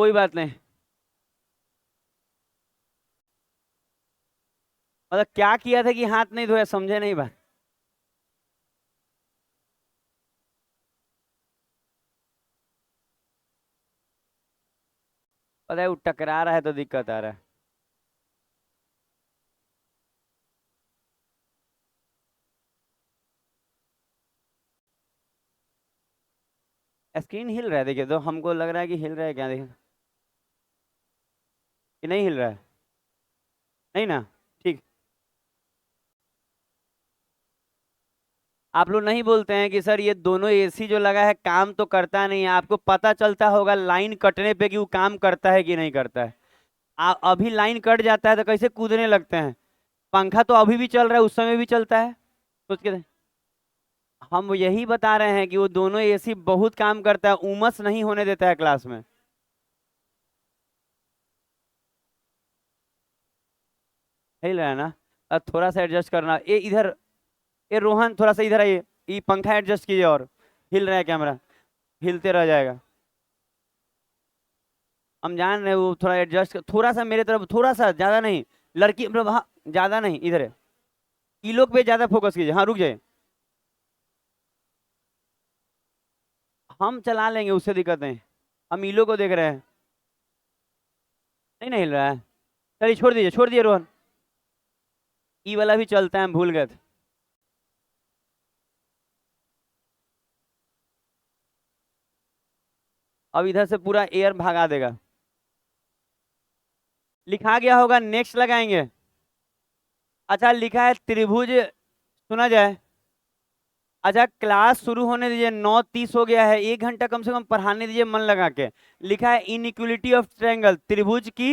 कोई बात नहीं। मतलब क्या किया था कि हाथ नहीं धोया, समझे नहीं बात। पता है वो टकरा रहा है तो दिक्कत आ रहा है। स्क्रीन हिल रहा है, देखिए तो हमको लग रहा है कि हिल रहा है क्या, देखिए कि नहीं हिल रहा है। नहीं ना। ठीक। आप लोग नहीं बोलते हैं कि सर ये दोनों एसी जो लगा है काम तो करता नहीं है, आपको पता चलता होगा लाइन कटने पे कि वो काम करता है कि नहीं करता है। अभी लाइन कट जाता है तो कैसे कूदने लगते हैं। पंखा तो अभी भी चल रहा है, उस समय भी चलता है। सोच के हम यही बता रहे हैं कि वो दोनों एसी बहुत काम करता है, उमस नहीं होने देता है क्लास में। हिल रहा है ना। अब थोड़ा सा एडजस्ट करना, ये इधर। ये रोहन थोड़ा सा इधर आइए। ये पंखा एडजस्ट कीजिए और। हिल रहा है कैमरा। हिलते रह जाएगा। हम जान रहे हैं, वो थोड़ा एडजस्ट थोड़ा सा मेरे तरफ, थोड़ा सा, ज्यादा नहीं। लड़की मतलब, हाँ ज्यादा नहीं, इधर है। ई लोग पे ज्यादा फोकस कीजिए, हाँ रुक जाइए। हम चला लेंगे, उससे दिक्कत नहीं। हम ईलो को देख रहे हैं। नहीं नहीं हिल रहा है। चलिए छोड़ दीजिए रोहन। ई वाला भी चलता है, हम भूल गए थे। अब इधर से पूरा एयर भगा देगा। लिखा गया होगा, नेक्स्ट लगाएंगे। अच्छा लिखा है त्रिभुज। सुना जाए। अच्छा क्लास शुरू होने दीजिए, 9:30 हो गया है, 1 घंटा कम से कम पढ़ाने दीजिए मन लगा के। लिखा है इनइक्वलिटी ऑफ ट्रायंगल, त्रिभुज की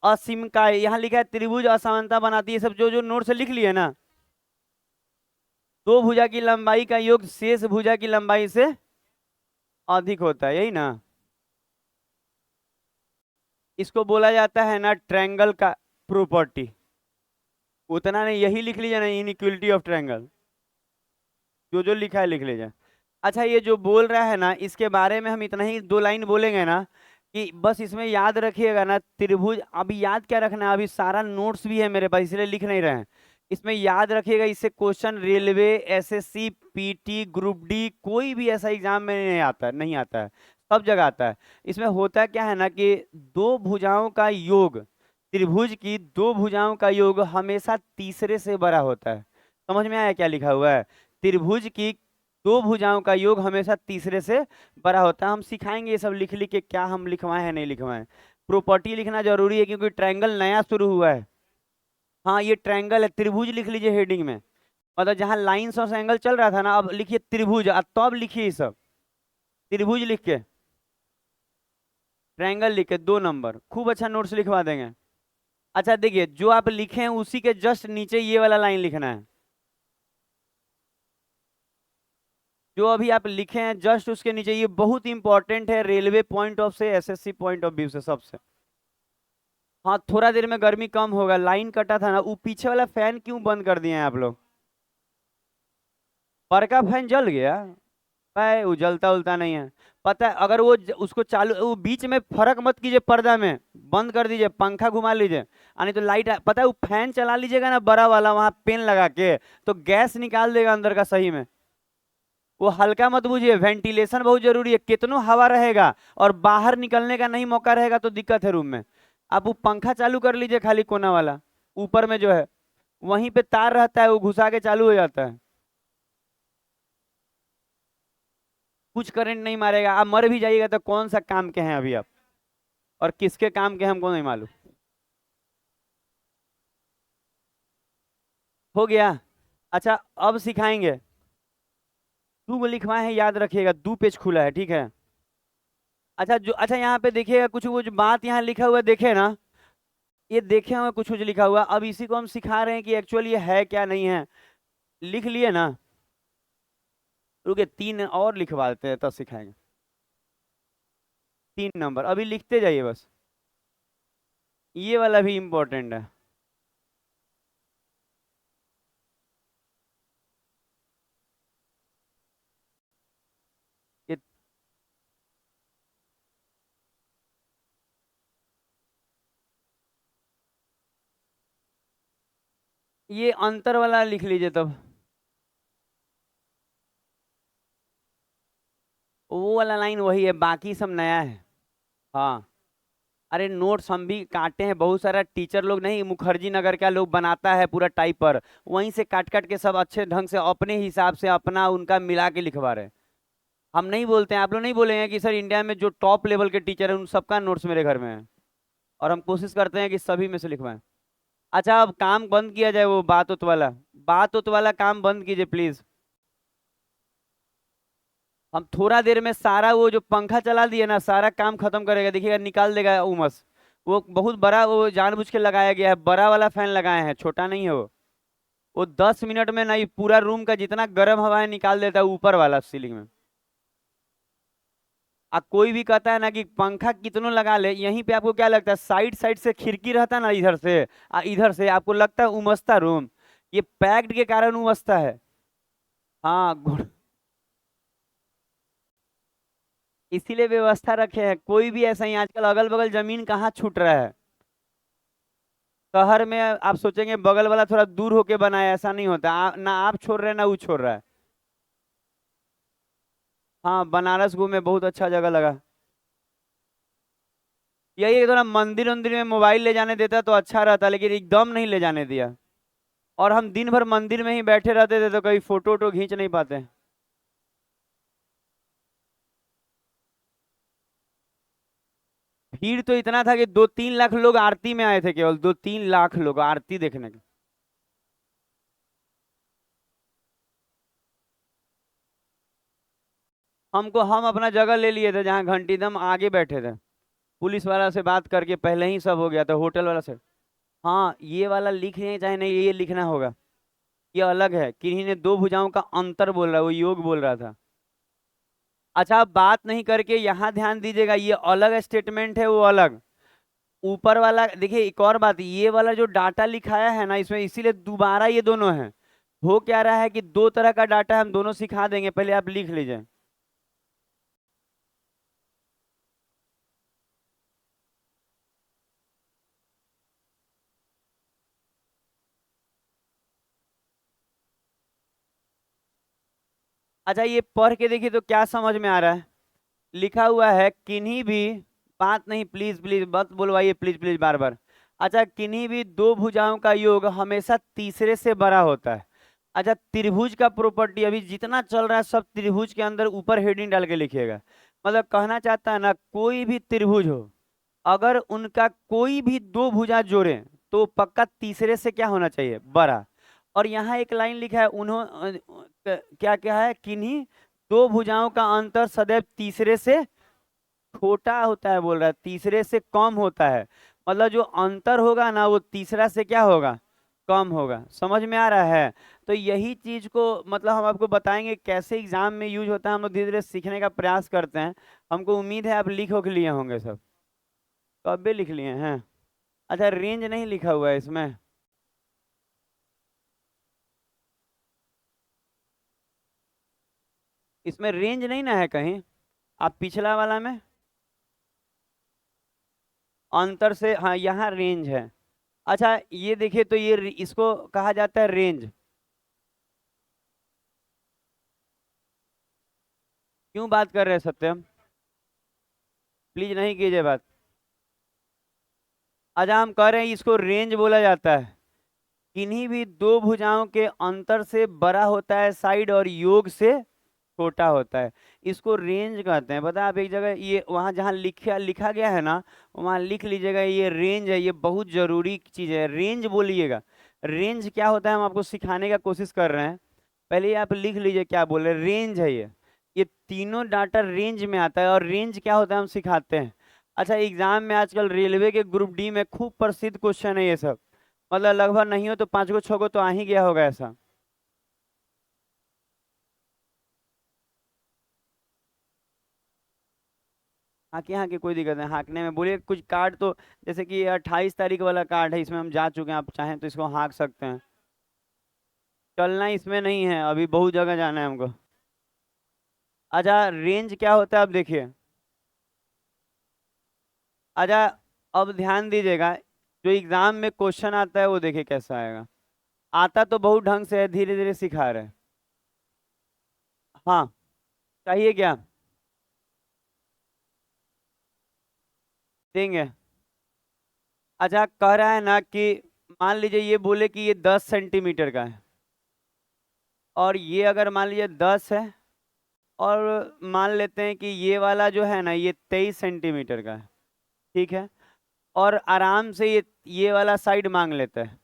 असीमकाय, यहाँ लिखा है त्रिभुज असमानता बनाती है, सब जो जो नोट से लिख लिए ना। दो भुजा की लंबाई का योग शेष भुजा की लंबाई से अधिक होता है, यही ना। इसको बोला जाता है ना ट्रायंगल का प्रॉपर्टी। उतना नहीं, यही लिख लीजिए ना, इनइक्वलिटी ऑफ ट्रायंगल। जो जो लिखा है लिख लीजिए। अच्छा ये जो बोल रहा है ना, इसके बारे में हम इतना ही 2 लाइन बोलेंगे ना, कि बस इसमें याद रखिएगा ना त्रिभुज, अभी याद क्या रखना है, अभी सारा नोट्स भी है मेरे पास इसलिए लिख नहीं रहे हैं। इसमें याद रखिएगा, इससे question railway, SSC, PT, group D, कोई भी ऐसा एग्जाम में नहीं आता है, नहीं आता है। सब जगह आता है। इसमें होता क्या है ना कि दो भुजाओं का योग, त्रिभुज की दो भुजाओं का योग हमेशा तीसरे से बड़ा होता है। समझ में आया क्या लिखा हुआ है। त्रिभुज की दो भुजाओं का योग हमेशा तीसरे से बड़ा होता है। हम सिखाएंगे ये सब लिख लिख के, क्या हम लिखवाएं है नहीं लिखवाएं। प्रॉपर्टी लिखना जरूरी है क्योंकि ट्रायंगल नया शुरू हुआ है। हाँ ये ट्रायंगल है, त्रिभुज लिख लीजिए हेडिंग में। मतलब जहां लाइंस और एंगल चल रहा था ना, अब लिखिए त्रिभुज, अब तो अब लिखिए ये सब। त्रिभुज लिख के, ट्रायंगल लिख के 2 नंबर, खूब अच्छा नोट्स लिखवा देंगे। अच्छा देखिए, जो आप लिखे हैं उसी के जस्ट नीचे ये वाला लाइन लिखना है। जो अभी आप लिखे हैं जस्ट उसके नीचे, ये बहुत इंपॉर्टेंट है रेलवे पॉइंट ऑफ से, एसएससी पॉइंट ऑफ व्यू से, सबसे। हाँ थोड़ा देर में गर्मी कम होगा, लाइन कटा था ना, वो पीछे वाला फैन क्यों बंद कर दिए हैं आप लोग। पर का फैन जल गया। है वो जलता उलता नहीं है। पता है, अगर वो उसको चालू, वो बीच में फर्क मत कीजिए, पर्दा में बंद कर दीजिए, पंखा घुमा लीजिए। नहीं तो लाइट, पता है वो फैन चला लीजिएगा ना बड़ा वाला, वहां पेन लगा के, तो गैस निकाल देगा अंदर का सही में। वो हल्का मत बूझिए, वेंटिलेशन बहुत जरूरी है, कितनो हवा रहेगा और बाहर निकलने का नहीं मौका रहेगा तो दिक्कत है रूम में। आप वो पंखा चालू कर लीजिए खाली कोना वाला, ऊपर में जो है, वहीं पे तार रहता है, वो घुसा के चालू हो जाता है। कुछ करंट नहीं मारेगा, आप मर भी जाइएगा तो कौन सा काम के हैं अभी आप, और किसके काम के हैं हमको नहीं मालूम। हो गया। अच्छा अब सिखाएंगे। 2 लिखवाए हैं, याद रखिएगा, 2 पेज खुला है, ठीक है। अच्छा जो, अच्छा यहाँ पे देखिएगा कुछ वो जो बात यहाँ लिखा हुआ है, देखे ना। ये देखे हुए कुछ कुछ लिखा हुआ, अब इसी को हम सिखा रहे हैं कि एक्चुअली ये है क्या नहीं है। लिख लिए ना। रुके 3 और लिखवा देते हैं तब सिखाएंगे। 3 नंबर अभी लिखते जाइए बस। ये वाला भी इम्पोर्टेंट है। ये ये अंतर वाला लिख लीजिए तब, वो वाला लाइन वही है, बाकी सब नया है। हाँ, अरे नोट्स हम भी काटे हैं, बहुत सारा टीचर लोग नहीं, मुखर्जी नगर का लोग बनाता है पूरा टाइपर, वहीं से काट काट के सब अच्छे ढंग से अपने हिसाब से अपना उनका मिला के लिखवा रहे हैं। हम नहीं बोलते हैं, आप लोग नहीं बोलेंगे कि सर इंडिया में जो टॉप लेवल के टीचर हैं उन सबका नोट्स मेरे घर में है, और हम कोशिश करते हैं कि सभी में से लिखवाएं। अच्छा, अब काम बंद किया जाए, वो बात उत वाला काम बंद कीजिए प्लीज। हम थोड़ा देर में सारा वो जो पंखा चला दिए ना, सारा काम खत्म करेगा, देखिएगा निकाल देगा उमस। वो बहुत बड़ा, वो जानबूझ के लगाया गया है, बड़ा वाला फैन लगाए हैं, छोटा नहीं है वो 10 मिनट में नहीं पूरा रूम का जितना गर्म हवा है निकाल देता है ऊपर वाला सीलिंग में। आ कोई भी कहता है ना कि पंखा कितनों लगा ले, यहीं पे आपको क्या लगता है, साइड साइड से खिड़की रहता है ना, इधर से इधर से आपको लगता है उमसता रूम, ये पैक्ड के कारण उमसता है। हाँ इसीलिए व्यवस्था रखे हैं, कोई भी ऐसा ही आजकल अगल बगल जमीन कहाँ छूट रहा है। शहर में आप सोचेंगे बगल वाला थोड़ा दूर होके बनाया, ऐसा नहीं होता, ना आप छोड़ रहे हैं ना वो छोड़ रहा है। हाँ बनारस घूमे, बहुत अच्छा जगह लगा। यही है, थोड़ा मंदिर मंदिर में मोबाइल ले जाने देता तो अच्छा रहता, लेकिन एकदम नहीं ले जाने दिया। और हम दिन भर मंदिर में ही बैठे रहते थे तो कहीं फोटो वोटो खींच नहीं पाते। भीड़ तो इतना था कि 2-3 लाख लोग आरती में आए थे, केवल 2-3 लाख लोग आरती देखने के। हम अपना जगह ले लिए थे जहाँ घंटी दम आगे बैठे थे, पुलिस वाला से बात करके पहले ही सब हो गया था, होटल वाला से। हाँ ये वाला लिख लें चाहे नहीं, ये लिखना होगा। ये अलग है, किन्हीं ने दो भुजाओं का अंतर बोल रहा है, वो योग बोल रहा था। अच्छा, आप बात नहीं करके यहाँ ध्यान दीजिएगा, ये अलग स्टेटमेंट है, वो अलग। ऊपर वाला देखिए, एक और बात, ये वाला जो डाटा लिखाया है ना इसमें, इसीलिए दोबारा ये दोनों है। हो क्या रहा है कि दो तरह का डाटा हम दोनों सिखा देंगे, पहले आप लिख लीजिए। अच्छा, ये पढ़ के देखिए तो क्या समझ में आ रहा है। लिखा हुआ है किन्हीं भी, बात नहीं, प्लीज प्लीज मत बुलवाइए, प्लीज प्लीज बार बार। अच्छा, किन्हीं भी दो भुजाओं का योग हमेशा तीसरे से बड़ा होता है। अच्छा, त्रिभुज का प्रॉपर्टी अभी जितना चल रहा है सब त्रिभुज के अंदर ऊपर हेडिंग डाल के लिखिएगा। मतलब कहना चाहता है ना, कोई भी त्रिभुज हो, अगर उनका कोई भी दो भुजा जोड़े तो पक्का तीसरे से क्या होना चाहिए, बड़ा। और यहाँ एक लाइन लिखा है, क्या क्या है, किन्हीं दो भुजाओं का अंतर सदैव तीसरे से छोटा होता है, बोल रहा है तीसरे से कम होता है। मतलब जो अंतर होगा ना वो तीसरा से क्या होगा, कम होगा। समझ में आ रहा है। तो यही चीज को मतलब हम आपको बताएंगे कैसे एग्जाम में यूज होता है, हम लोग धीरे धीरे सीखने का प्रयास करते हैं। हमको उम्मीद है आप लिख के लिए होंगे सब, कब लिख लिए हैं। अच्छा, रेंज नहीं लिखा हुआ है इसमें। इसमें रेंज नहीं ना है कहीं, आप पिछला वाला में अंतर से, हाँ यहाँ रेंज है। अच्छा ये देखिए, तो ये इसको कहा जाता है रेंज। क्यों बात कर रहे हैं सत्यम, प्लीज नहीं कीजिए बात। अच्छा, हम कह रहे हैं इसको रेंज बोला जाता है, किन्हीं भी दो भुजाओं के अंतर से बड़ा होता है साइड, और योग से छोटा होता है, इसको रेंज कहते हैं। पता है, आप एक जगह ये वहां जहां लिखा लिखा गया है ना, वहां लिख लीजिएगा, ये रेंज है, ये बहुत जरूरी चीज है, रेंज बोलिएगा। रेंज क्या होता है हम आपको सिखाने का कोशिश कर रहे हैं, पहले ये आप लिख लीजिए क्या बोल रहे हैं, रेंज है ये तीनों डाटा रेंज में आता है, और रेंज क्या होता है हम सिखाते हैं। अच्छा, एग्जाम में आजकल रेलवे के ग्रुप डी में खूब प्रसिद्ध क्वेश्चन है ये सब, मतलब लगभग नहीं हो तो 5 गो 6 गो तो आ ही गया होगा ऐसा। हाँ के कोई दिक्कत नहीं, हाँकने में बोलिए कुछ कार्ड तो, जैसे कि 28 तारीख वाला कार्ड है, इसमें हम जा चुके हैं, आप चाहें तो इसको हाँक सकते हैं। चलना इसमें नहीं है, अभी बहुत जगह जाना है हमको। अच्छा, रेंज क्या होता है अब देखिए। अच्छा, अब ध्यान दीजिएगा, जो एग्जाम में क्वेश्चन आता है वो देखिए कैसा आएगा। आता तो बहुत ढंग से है, धीरे धीरे सिखा रहे हैं। हाँ, चाहिए क्या? देंगे। अच्छा, कह रहा है ना कि मान लीजिए ये बोले कि ये 10 सेंटीमीटर का है, और ये अगर मान लीजिए 10 है, और मान लेते हैं कि ये वाला जो है ना ये 23 सेंटीमीटर का है, ठीक है, और आराम से ये वाला साइड मांग लेता है।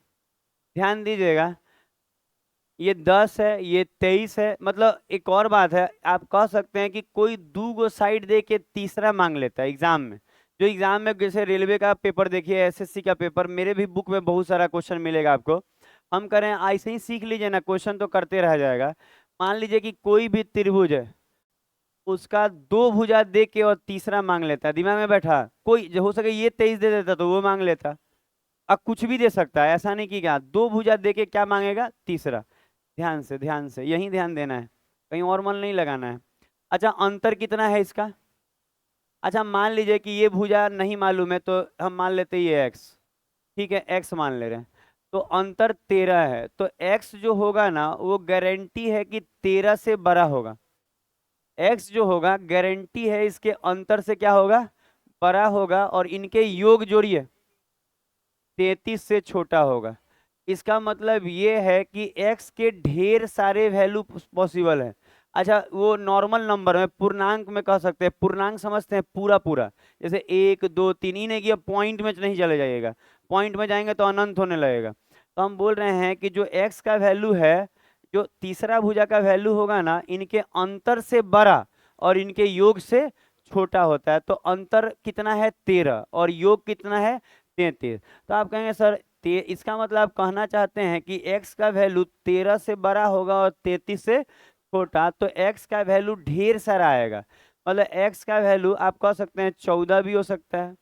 ध्यान दीजिएगा, ये 10 है, ये 23 है, मतलब एक और बात है, आप कह सकते हैं कि कोई दो गो साइड दे के तीसरा मांग लेता है एग्जाम में। जो एग्जाम में जैसे रेलवे का पेपर देखिए, एसएससी का पेपर, मेरे भी बुक में बहुत सारा क्वेश्चन मिलेगा आपको। हम करें ऐसे ही सीख लीजिए ना, क्वेश्चन तो करते रह जाएगा। मान लीजिए कि कोई भी त्रिभुज है, उसका दो भुजा दे के और तीसरा मांग लेता है, दिमाग में बैठा, कोई जो हो सके ये 23 दे देता तो वो मांग लेता। अब कुछ भी दे सकता है, ऐसा नहीं कि क्या दो भुजा दे के क्या मांगेगा, तीसरा। ध्यान से, ध्यान से, यही ध्यान देना है, कहीं और मन नहीं लगाना है। अच्छा, अंतर कितना है इसका? अच्छा, मान लीजिए कि ये भुजा नहीं मालूम है, तो हम मान लेते हैं ये एक्स, ठीक है, एक्स मान ले रहे हैं, तो अंतर 13 है, तो एक्स जो होगा ना वो गारंटी है कि 13 से बड़ा होगा। एक्स जो होगा गारंटी है इसके अंतर से क्या होगा, बड़ा होगा, और इनके योग जोड़िए 33 से छोटा होगा। इसका मतलब ये है कि x के ढेर सारे वैल्यू पॉसिबल है। अच्छा, वो नॉर्मल नंबर में पूर्णांक में कह सकते हैं, पूर्णांक समझते हैं, पूरा पूरा, जैसे 1 2 3, ही नहीं कि पॉइंट में नहीं चले जाइएगा, पॉइंट में जाएंगे तो अनंत होने लगेगा। तो हम बोल रहे हैं कि जो x का वैल्यू है, जो तीसरा भुजा का वैल्यू होगा ना, इनके अंतर से बड़ा और इनके योग से छोटा होता है। तो अंतर कितना है, 13, और योग कितना है, 33। तो आप कहेंगे सर, इसका मतलब आप कहना चाहते हैं कि x का वैल्यू 13 से बड़ा होगा और 33 से छोटा, तो x का वैल्यू ढेर सारा आएगा। मतलब x का वैल्यू आप कह सकते हैं 14 भी हो सकता है,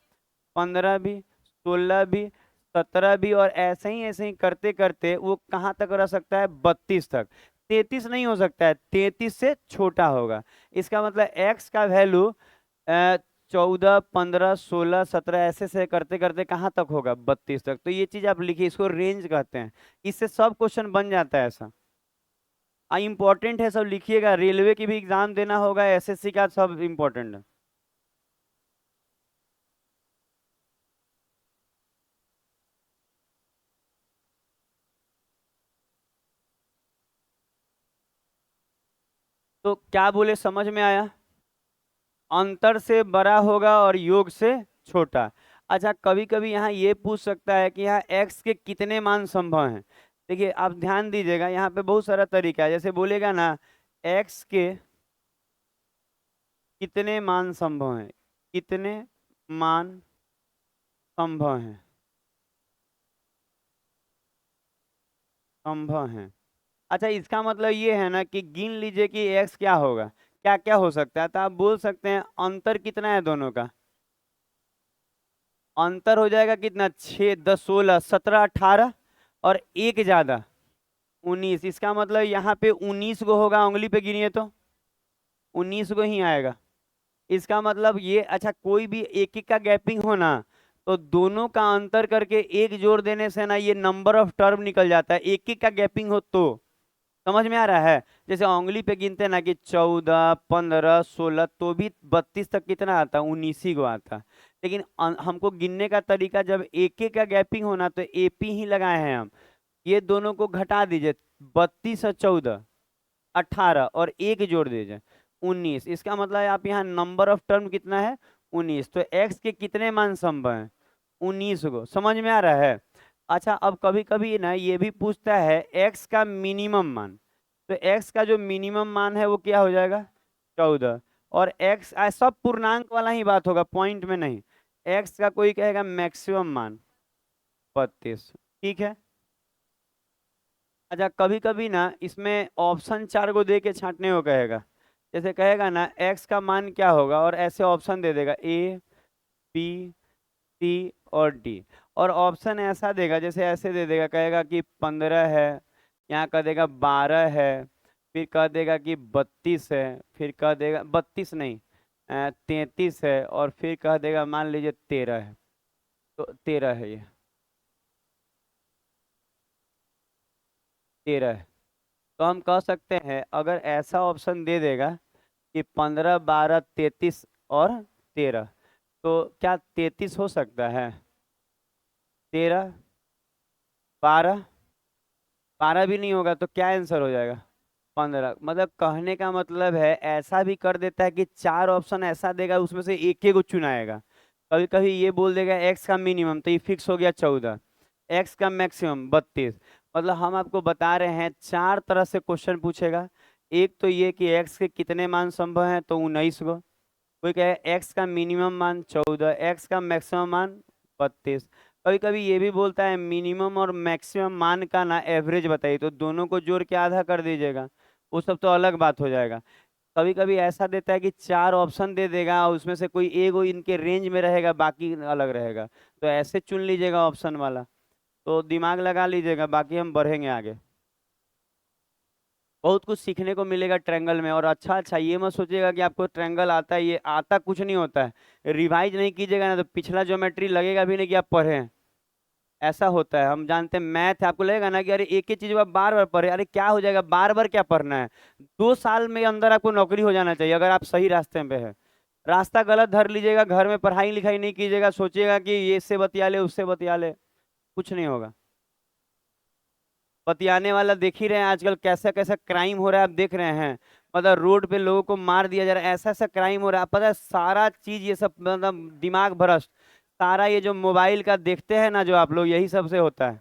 15 भी, 16 भी, 17 भी, और ऐसे ही करते करते वो कहाँ तक रह सकता है, 32 तक। 33 नहीं हो सकता है, 33 से छोटा होगा। इसका मतलब x का वैल्यू 14 15 16 17 ऐसे से करते करते कहाँ तक होगा, 32 तक। तो ये चीज आप लिखिए, इसको रेंज कहते हैं। इससे सब क्वेश्चन बन जाता है ऐसा। इंपॉर्टेंट है, सब लिखिएगा, रेलवे की भी एग्जाम देना होगा, एसएससी का, सब इंपॉर्टेंट है। तो क्या बोले, समझ में आया? अंतर से बड़ा होगा और योग से छोटा। अच्छा, कभी कभी यहाँ ये पूछ सकता है कि यहाँ x के कितने मान संभव हैं। देखिए, आप ध्यान दीजिएगा, यहाँ पे बहुत सारा तरीका है, जैसे बोलेगा ना x के कितने मान संभव हैं, कितने मान संभव हैं, संभव हैं। अच्छा, इसका मतलब ये है ना कि गिन लीजिए कि x क्या होगा, क्या क्या हो सकता है। तो आप बोल सकते हैं अंतर कितना है दोनों का, अंतर हो जाएगा कितना, 6 10 16 17 18, और एक ज्यादा 19। इसका मतलब यहाँ पे 19 गो होगा, उंगली पे गिनिए तो 19 गो ही आएगा। इसका मतलब ये, अच्छा कोई भी एक एक का गैपिंग हो ना, तो दोनों का अंतर करके एक जोड़ देने से ना ये नंबर ऑफ टर्म निकल जाता है, एक एक का गैपिंग हो तो। समझ में आ रहा है? जैसे उंगली पे गिनते हैं ना कि 14 15 16, तो भी 32 तक कितना आता, 19 ही गो आता। लेकिन हमको गिनने का तरीका, जब एक एक का गैपिंग होना तो एपी ही लगाए हैं हम। ये दोनों को घटा दीजिए, 32 और 14 18, और एक जोड़ दीजिए 19। इसका मतलब है आप यहाँ नंबर ऑफ टर्म कितना है, 19। तो x के कितने मान संभव हैं, 19 को। समझ में आ रहा है? अच्छा, अब कभी कभी ना ये भी पूछता है x का मिनिमम मान। तो x का जो मिनिमम मान है वो क्या हो जाएगा, 14। और x सब पूर्णांक वाला ही बात होगा, पॉइंट में नहीं। x का कोई कहेगा मैक्सिमम मान 32, ठीक है। अच्छा, कभी कभी ना इसमें ऑप्शन 4 को दे के छांटने को कहेगा। जैसे कहेगा ना x का मान क्या होगा, और ऐसे ऑप्शन दे देगा ए बी सी और डी। और ऑप्शन ऐसा देगा, जैसे ऐसे दे देगा, कहेगा कि 15 है, यहाँ कह देगा 12 है, फिर कह देगा कि 32 है, फिर कह देगा 32 नहीं, 33 है, और फिर कह देगा मान लीजिए 13 है। तो 13 है ये। 13 है। तो हम कह सकते हैं अगर ऐसा ऑप्शन दे देगा कि 15, 12, 33 और 13, तो क्या 33 हो सकता है? 13, 12, 12 भी नहीं होगा तो क्या आंसर हो जाएगा? 15। मतलब कहने का मतलब है ऐसा भी कर देता है कि चार ऑप्शन ऐसा देगा उसमें से एक ही को चुनाएगा। कभी कभी ये बोल देगा एक्स का मिनिमम, तो ये फिक्स हो गया 14, एक्स का मैक्सिमम 32। मतलब हम आपको बता रहे हैं चार तरह से क्वेश्चन पूछेगा। एक तो ये कि एक्स के कितने मान संभव हैं, तो 19 को। कोई कहे एक्स का मिनिमम मान 14, एक्स का मैक्सिमम मान 32। कभी कभी ये भी बोलता है मिनिमम और मैक्सिमम मान का ना एवरेज बताइए, तो दोनों को जोड़ के आधा कर दीजिएगा, वो सब तो अलग बात हो जाएगा। कभी कभी ऐसा देता है कि चार ऑप्शन दे देगा और उसमें से कोई एक वो इनके रेंज में रहेगा, बाकी अलग रहेगा, तो ऐसे चुन लीजिएगा ऑप्शन वाला। तो दिमाग लगा लीजिएगा, बाकी हम बढ़ेंगे आगे। बहुत कुछ सीखने को मिलेगा ट्रायंगल में। और अच्छा अच्छा ये मत सोचिएगा कि आपको ट्रायंगल आता है, ये आता कुछ नहीं होता है। रिवाइज नहीं कीजिएगा ना तो पिछला ज्योमेट्री लगेगा भी नहीं कि आप पढ़े हैं। ऐसा होता है, हम जानते हैं मैथ, आपको लगेगा ना कि अरे एक ही चीज आप बार बार पढ़े, अरे क्या हो जाएगा, बार बार क्या पढ़ना है। 2 साल में अंदर आपको नौकरी हो जाना चाहिए अगर आप सही रास्ते पे है। रास्ता गलत धर लीजिएगा, घर में पढ़ाई लिखाई नहीं कीजिएगा, सोचिएगा कि ये इससे बतिया ले उससे बतिया ले, कुछ नहीं होगा। बतियाने वाला देख ही रहे हैं आजकल कैसा कैसा क्राइम हो रहा है, आप देख रहे हैं। मतलब रोड पे लोगों को मार दिया जा रहा है, ऐसा ऐसा क्राइम हो रहा है, पता है सारा चीज ये सब, मतलब दिमाग भ्रष्ट। सारा ये जो मोबाइल का देखते हैं ना जो आप लोग, यही सबसे होता है।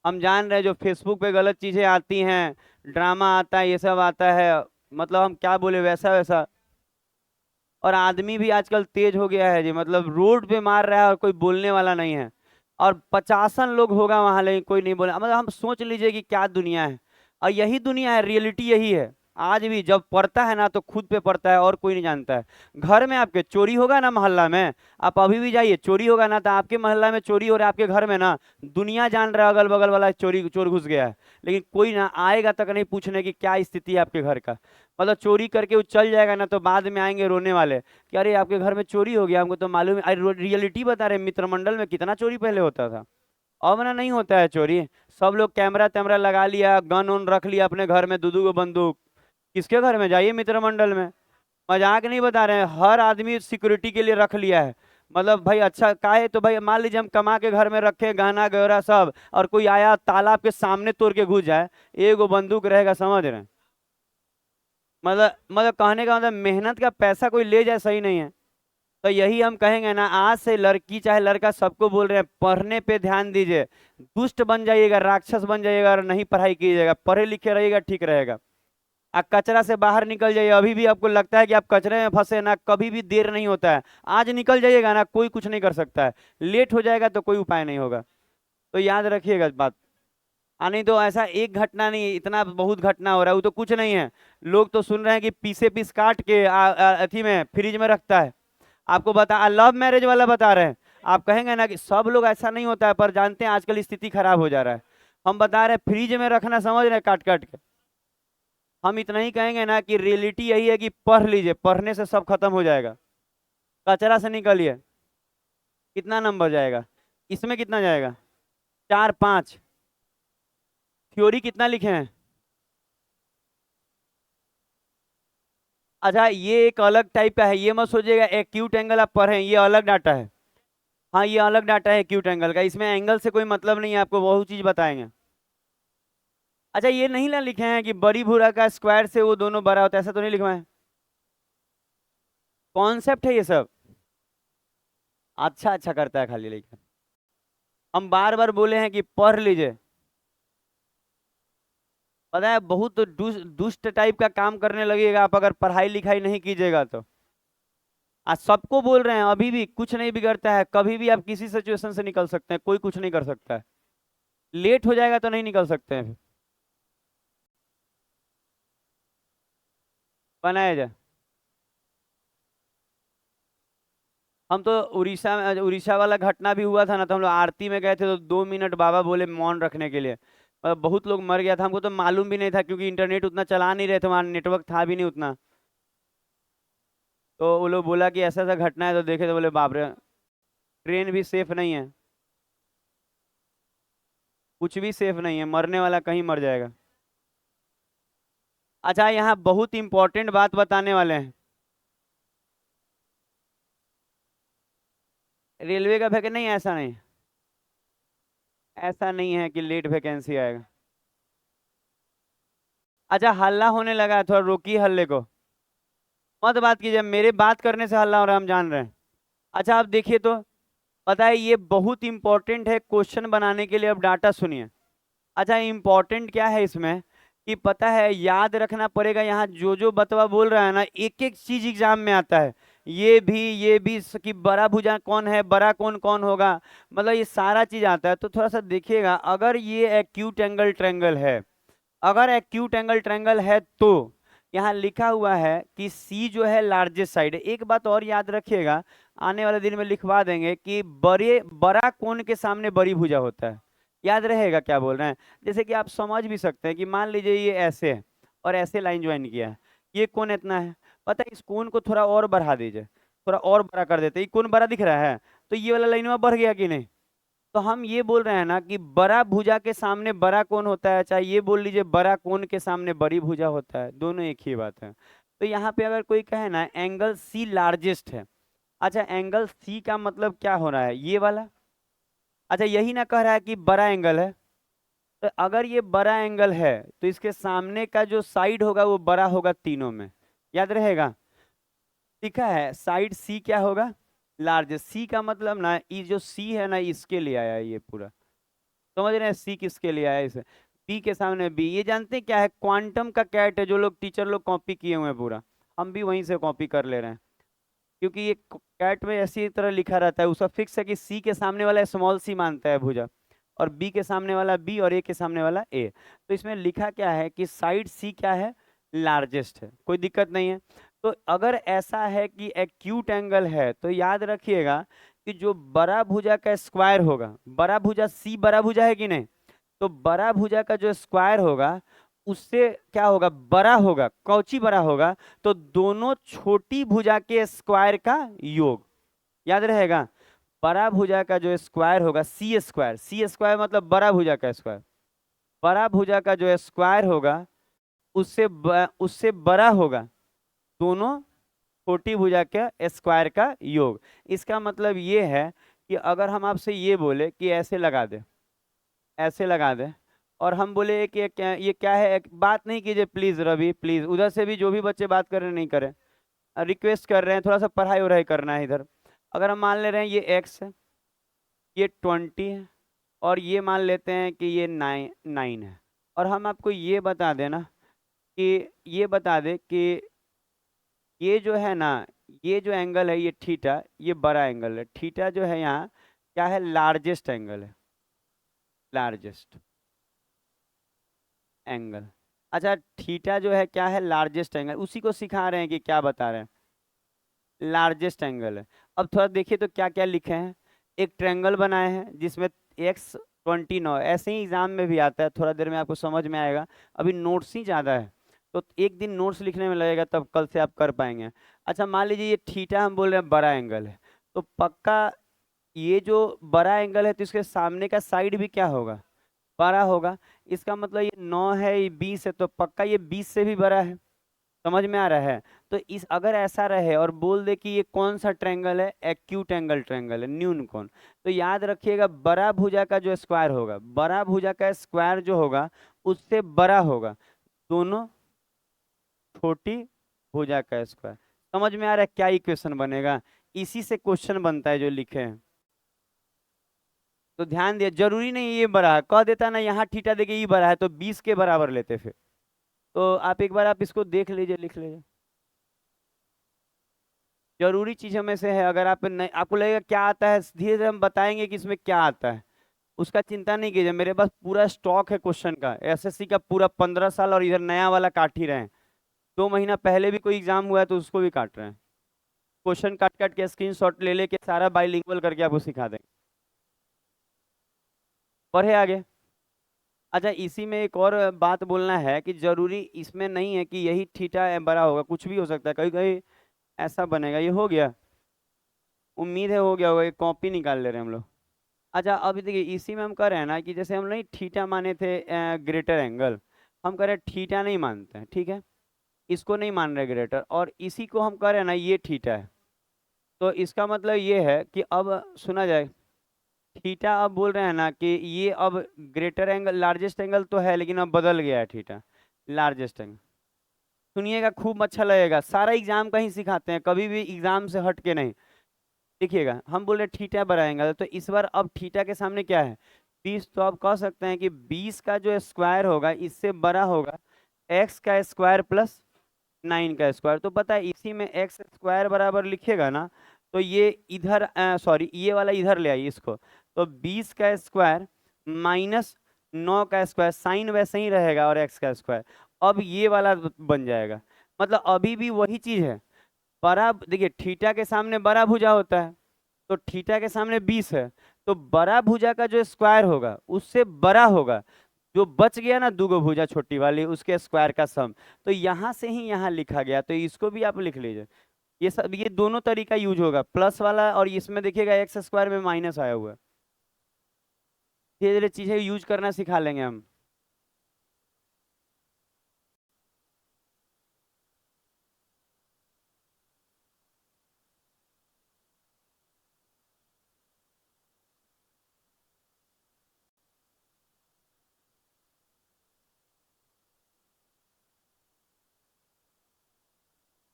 हम जान रहे हैं जो फेसबुक पे गलत चीजें आती हैं, ड्रामा आता है, ये सब आता है। मतलब हम क्या बोले, वैसा वैसा। और आदमी भी आजकल तेज हो गया है जी, मतलब रोड पे मार रहा है और कोई बोलने वाला नहीं है। और 50 लोग होगा वहां लेकिन कोई नहीं बोला, मतलब हम सोच लीजिए कि क्या दुनिया है। और यही दुनिया है, रियलिटी यही है। आज भी जब पड़ता है ना तो खुद पे पड़ता है और कोई नहीं जानता है। घर में आपके चोरी होगा ना मोहल्ला में, आप अभी भी जाइए, चोरी होगा ना तो आपके मोहल्ला में चोरी हो रहा है, आपके घर में ना दुनिया जान रहा है अगल बगल वाला चोरी चोर घुस गया है। लेकिन कोई ना आएगा तक नहीं पूछने की क्या स्थिति है आपके घर का। मतलब चोरी करके वो चल जाएगा ना तो बाद में आएंगे रोने वाले कि अरे आपके घर में चोरी हो गया, हमको तो मालूम है। अरे रियलिटी बता रहे, मित्र मंडल में कितना चोरी पहले होता था। अब ना नहीं होता है चोरी। सब लोग कैमरा तैमरा लगा लिया, गन उन रख लिया अपने घर में, दो दो गो बंदूक। किसके घर में जाइए मित्र मंडल में। मजाक नहीं बता रहे हैं, हर आदमी सिक्योरिटी के लिए रख लिया है। मतलब भाई अच्छा काहे, तो भाई मान लीजिए हम कमा के घर में रखे गहना गहरा सब, और कोई आया तालाब के सामने तोड़ के घुस जाए, एगो बंदूक रहेगा, समझ रहे हैं। मतलब कहने का मतलब मेहनत का पैसा कोई ले जाए सही नहीं है। तो यही हम कहेंगे ना, आज से लड़की चाहे लड़का सबको बोल रहे हैं पढ़ने पे ध्यान दीजिए। दुष्ट बन जाइएगा, राक्षस बन जाइएगा और नहीं पढ़ाई कीजिएगा, पढ़े लिखे रहिएगा ठीक रहेगा। आ कचरा से बाहर निकल जाइए, अभी भी आपको लगता है कि आप कचरे में फंसे ना, कभी भी देर नहीं होता है। आज निकल जाइएगा ना, कोई कुछ नहीं कर सकता है। लेट हो जाएगा तो कोई उपाय नहीं होगा। तो याद रखिएगा इस बात। नहीं तो ऐसा एक घटना नहीं, इतना बहुत घटना हो रहा है, वो तो कुछ नहीं है। लोग तो सुन रहे हैं कि पीसे पीस काट के अथी में फ्रिज में रखता है। आपको बता लव मैरिज वाला बता रहे हैं। आप कहेंगे ना कि सब लोग ऐसा नहीं होता है, पर जानते हैं आजकल स्थिति खराब हो जा रहा है। हम बता रहे हैं फ्रिज में रखना, समझ रहे हैं, काट काट के। हम इतना ही कहेंगे ना कि रियलिटी यही है कि पढ़ लीजिए, पढ़ने से सब खत्म हो जाएगा। कचरा से निकलिए। कितना नंबर जाएगा इसमें, कितना जाएगा? 4, 5। थ्योरी कितना लिखे हैं? अच्छा ये एक अलग टाइप का है, ये मत सोचिएगा एक्यूट एंगल आप पढ़े, ये अलग डाटा है। हाँ ये अलग डाटा है एक्यूट एंगल का, इसमें एंगल से कोई मतलब नहीं है, आपको बहुत चीज बताएंगे। अच्छा ये नहीं ना लिखे हैं कि बड़ी भूरा का स्क्वायर से वो दोनों बड़ा होता है, ऐसा तो नहीं लिखवा है? कॉन्सेप्ट है ये सब। अच्छा अच्छा करता है खाली, लेकिन हम बार बार बोले हैं कि पढ़ लीजिए। पता है बहुत दुष्ट टाइप का काम करने लगेगा आप अगर पढ़ाई लिखाई नहीं कीजिएगा तो। आज सबको बोल रहे हैं अभी भी कुछ नहीं बिगड़ता है, कभी भी आप किसी सिचुएशन से निकल सकते हैं, कोई कुछ नहीं कर सकता है। लेट हो जाएगा तो नहीं निकल सकते हैं। बनाया जाए। हम तो उड़ीसा में, उड़ीसा वाला घटना भी हुआ था ना, तो हम लोग आरती में गए थे, तो 2 मिनट बाबा बोले मौन रखने के लिए। बहुत लोग मर गया था, हमको तो मालूम भी नहीं था क्योंकि इंटरनेट उतना चला नहीं रहे थे, वहाँ नेटवर्क था भी नहीं उतना। तो वो लोग बोला कि ऐसा ऐसा घटना है, तो देखे तो बोले बाप रे, ट्रेन भी सेफ नहीं है। कुछ भी सेफ नहीं है, मरने वाला कहीं मर जाएगा। अच्छा यहाँ बहुत इंपॉर्टेंट बात बताने वाले हैं। रेलवे का वैकेंसी नहीं, ऐसा नहीं, ऐसा नहीं है कि लेट वैकेंसी आएगा। अच्छा हल्ला होने लगा है, थोड़ा रोकिए हल्ले को, मत बात कीजिए, मेरे बात करने से हल्ला हो रहा है, हम जान रहे हैं। अच्छा आप देखिए तो, पता है ये बहुत इंपॉर्टेंट है क्वेश्चन बनाने के लिए, अब डाटा सुनिए। अच्छा इंपॉर्टेंट क्या है इसमें कि पता है याद रखना पड़ेगा, यहाँ जो जो बतवा बोल रहा है ना, एक एक चीज एग्जाम में आता है। ये भी कि बड़ा भुजा कौन है, बड़ा कौन कौन होगा, मतलब ये सारा चीज आता है। तो थोड़ा सा देखिएगा, अगर ये एक्यूट एंगल ट्रायंगल है, अगर एक्यूट एंगल ट्रायंगल है तो यहाँ लिखा हुआ है कि सी जो है लार्जेस्ट साइड है। एक बात और याद रखिएगा, आने वाले दिन में लिखवा देंगे कि बड़े बड़ा कोण के सामने बड़ी भुजा होता है। याद रहेगा क्या बोल रहे हैं? जैसे कि आप समझ भी सकते हैं कि मान लीजिए ये ऐसे है और ऐसे लाइन ज्वाइन किया है, ये कोण इतना है, पता है इस कोण को थोड़ा और बढ़ा दीजिए, थोड़ा और बड़ा कर देते, ये कोण बड़ा दिख रहा है, तो ये वाला लाइन में बढ़ गया कि नहीं? तो हम ये बोल रहे हैं ना कि बड़ा भुजा के सामने बड़ा कोण होता है, चाहे ये बोल लीजिए बड़ा कोण के सामने बड़ी भुजा होता है, दोनों एक ही बात है। तो यहाँ पे अगर कोई कहे ना एंगल सी लार्जेस्ट है, अच्छा एंगल सी का मतलब क्या हो रहा है, ये वाला। अच्छा यही ना कह रहा है कि बड़ा एंगल है, तो अगर ये बड़ा एंगल है तो इसके सामने का जो साइड होगा वो बड़ा होगा तीनों में, याद रहेगा। लिखा है साइड सी क्या होगा, लार्जेस्ट। सी का मतलब ना ये जो सी है ना इसके लिए आया है ये पूरा, समझ रहे हैं, सी किसके लिए आया है इसे, बी के सामने बी। ये जानते हैं क्या है, क्वांटम का कैट है, जो लोग टीचर लोग कॉपी किए हुए हैं पूरा, हम भी वहीं से कॉपी कर ले रहे हैं। क्योंकि ये कैट में ऐसी तरह लिखा रहता है, उसका फिक्स है कि सी के सामने वाला स्मॉल सी मानता है भुजा, और बी के सामने वाला बी, और ए के सामने वाला ए। तो इसमें लिखा क्या है कि साइड सी क्या है, लार्जेस्ट है, कोई दिक्कत नहीं है। तो अगर ऐसा है कि एक्यूट एंगल है तो याद रखिएगा कि जो बड़ा भुजा का स्क्वायर होगा, बड़ा भुजा सी बड़ा भुजा है कि नहीं, तो बड़ा भुजा का जो स्क्वायर होगा उससे क्या होगा, बड़ा होगा, कौची बड़ा होगा, तो दोनों छोटी भुजा के स्क्वायर का योग, याद रहेगा। बड़ा भुजा का जो स्क्वायर होगा सी स्क्वायर, सी स्क्वायर मतलब बड़ा भुजा का स्क्वायर, बड़ा भुजा का जो स्क्वायर होगा उससे बड़ा होगा दोनों छोटी भुजा के स्क्वायर का योग। इसका मतलब ये है कि अगर हम आपसे ये बोले कि ऐसे लगा दे, ऐसे लगा दे, और हम बोले कि ये क्या है, एक बात नहीं कीजिए प्लीज रवि, प्लीज उधर से भी जो भी बच्चे बात कर रहे हैं नहीं करें, रिक्वेस्ट कर रहे हैं, थोड़ा सा पढ़ाई वढ़ाई करना है इधर। अगर हम मान ले रहे हैं ये एक्स है, ये 20 है, और ये मान लेते हैं कि ये 9 है, और हम आपको ये बता देना कि ये बता दे कि ये जो है ना, ये जो एंगल है ये थीटा, ये बड़ा एंगल है, थीटा जो है यहाँ क्या है, लार्जेस्ट एंगल है, लार्जेस्ट एंगल। अच्छा थीटा जो है क्या है, लार्जेस्ट एंगल, उसी को सिखा रहे हैं कि क्या बता रहे हैं, लार्जेस्ट एंगल है। अब थोड़ा देखिए तो क्या क्या लिखे हैं, एक ट्रायंगल बनाए हैं जिसमें x29, ऐसे ही एग्जाम में भी आता है, थोड़ा देर में आपको समझ में आएगा, अभी नोट्स ही ज़्यादा है, तो एक दिन नोट्स लिखने में लगेगा, तब कल से आप कर पाएंगे। अच्छा मान लीजिए ये थीटा हम बोल रहे हैं बड़ा एंगल है, तो पक्का ये जो बड़ा एंगल है तो इसके सामने का साइड भी क्या होगा, बड़ा होगा। इसका मतलब ये 9 है, ये 20 है, तो पक्का ये 20 से भी बड़ा है, समझ में आ रहा है। तो इस अगर ऐसा रहे और बोल दे कि ये कौन सा ट्रायंगल है, एक्यूट एंगल ट्रायंगल है, न्यून कोण, तो याद रखिएगा बड़ा भुजा का जो स्क्वायर होगा, बड़ा भुजा का स्क्वायर जो होगा उससे बड़ा होगा दोनों छोटी भुजा का स्क्वायर। समझ में आ रहा है क्या इक्वेशन बनेगा, इसी से क्वेश्चन बनता है जो लिखे हैं। तो ध्यान दिया, जरूरी नहीं ये बड़ा है, कह देता ना यहाँ थीटा देके ये बड़ा है तो 20 के बराबर लेते फिर। तो आप एक बार आप इसको देख लीजिए, लिख लीजिए, जरूरी चीजों में से है। अगर आप नहीं, आपको लगेगा क्या आता है, धीरे धीरे हम बताएंगे कि इसमें क्या आता है, उसका चिंता नहीं कीजिए, मेरे पास पूरा स्टॉक है क्वेश्चन का, एसएससी का पूरा 15 साल, और इधर नया वाला काट ही रहे हैं, 2 महीना पहले भी कोई एग्जाम हुआ है तो उसको भी काट रहे हैं, क्वेश्चन काट काट के स्क्रीनशॉट ले लेके सारा बाइलिंगुअल करके आपको सिखा देंगे। पढ़े आगे। अच्छा इसी में एक और बात बोलना है कि जरूरी इसमें नहीं है कि यही थीटा बड़ा होगा, कुछ भी हो सकता है, कहीं कहीं ऐसा बनेगा। ये हो गया, उम्मीद है हो गया होगा, एक कॉपी निकाल ले रहे हैं हम लोग। अच्छा अभी देखिए इसी में हम कर रहे हैं ना कि जैसे हम नहीं थीटा माने थे ग्रेटर एंगल, हम कह रहे हैं थीटा नहीं मानते हैं, ठीक है, इसको नहीं मान रहे ग्रेटर, और इसी को हम कह रहे हैं ना ये थीटा है। तो इसका मतलब ये है कि अब सुना जाए, थीटा अब बोल रहे हैं ना कि ये अब ग्रेटर एंगल लार्जेस्ट एंगल तो है लेकिन अब बदल गया है थीटा लार्जेस्ट एंगल। सुनिएगा खूब अच्छा लगेगा, सारा एग्जाम कहीं सिखाते हैं, कभी भी एग्जाम से हट के नहीं। देखिएगा हम बोल रहे हैं थीटा बड़ा एंगल, तो इस बार अब थीटा के सामने क्या है 20, तो आप कह सकते हैं कि 20 का जो स्क्वायर होगा इससे बड़ा होगा एक्स का स्क्वायर प्लस 9 का स्क्वायर। तो पता है इसी में एक्स स्क्वायर बराबर लिखेगा ना, तो ये इधर सॉरी ये वाला इधर ले आइए इसको, तो 20 का स्क्वायर माइनस 9 का स्क्वायर, साइन वैसे ही रहेगा और एक्स का स्क्वायर, अब ये वाला बन जाएगा। मतलब अभी भी वही चीज है, बड़ा देखिए थीटा के सामने बड़ा भुजा होता है, तो थीटा के सामने 20 है, तो बड़ा भुजा का जो स्क्वायर होगा उससे बड़ा होगा जो बच गया ना दूगो भुजा छोटी वाली उसके स्क्वायर का सम। तो यहां से ही यहां लिखा गया, तो इसको भी आप लिख लीजिए। ये सब ये दोनों तरीका यूज होगा, प्लस वाला और इसमें देखिएगा एक्स स्क्वायर में माइनस आया हुआ है। धीरे धीरे चीजें यूज करना सिखा लेंगे हम।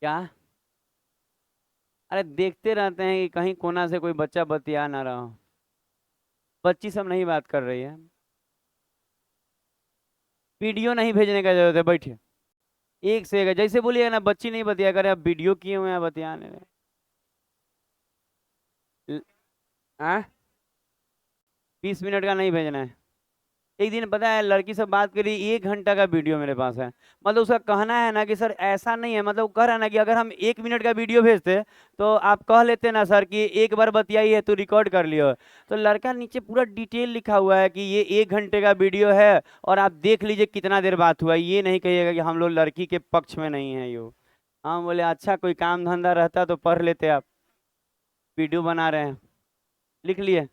क्या? अरे देखते रहते हैं कि कहीं कोना से कोई बच्चा बतिया ना रहा हो। बच्ची सब नहीं बात कर रही है। वीडियो नहीं भेजने का जरूरत है, बैठिए। एक से एक जैसे बोलिएगा ना, बच्ची नहीं बतिया करे, अब वीडियो किए हुए हैं बतियाने रहे। हाँ, 20 मिनट का नहीं भेजना है। एक दिन पता है लड़की से बात करी, 1 घंटा का वीडियो मेरे पास है। मतलब उसका कहना है ना कि सर ऐसा नहीं है, मतलब वो कह रहा है ना कि अगर हम 1 मिनट का वीडियो भेजते तो आप कह लेते ना सर कि एक बार बतियाई है तो रिकॉर्ड कर लियो। तो लड़का नीचे पूरा डिटेल लिखा हुआ है कि ये 1 घंटे का वीडियो है और आप देख लीजिए कितना देर बात हुआ है। ये नहीं कहिएगा कि हम लोग लड़की के पक्ष में नहीं है यो। हम बोले अच्छा कोई काम धंधा रहता तो पढ़ लेते आप, वीडियो बना रहे हैं। लिख लिए।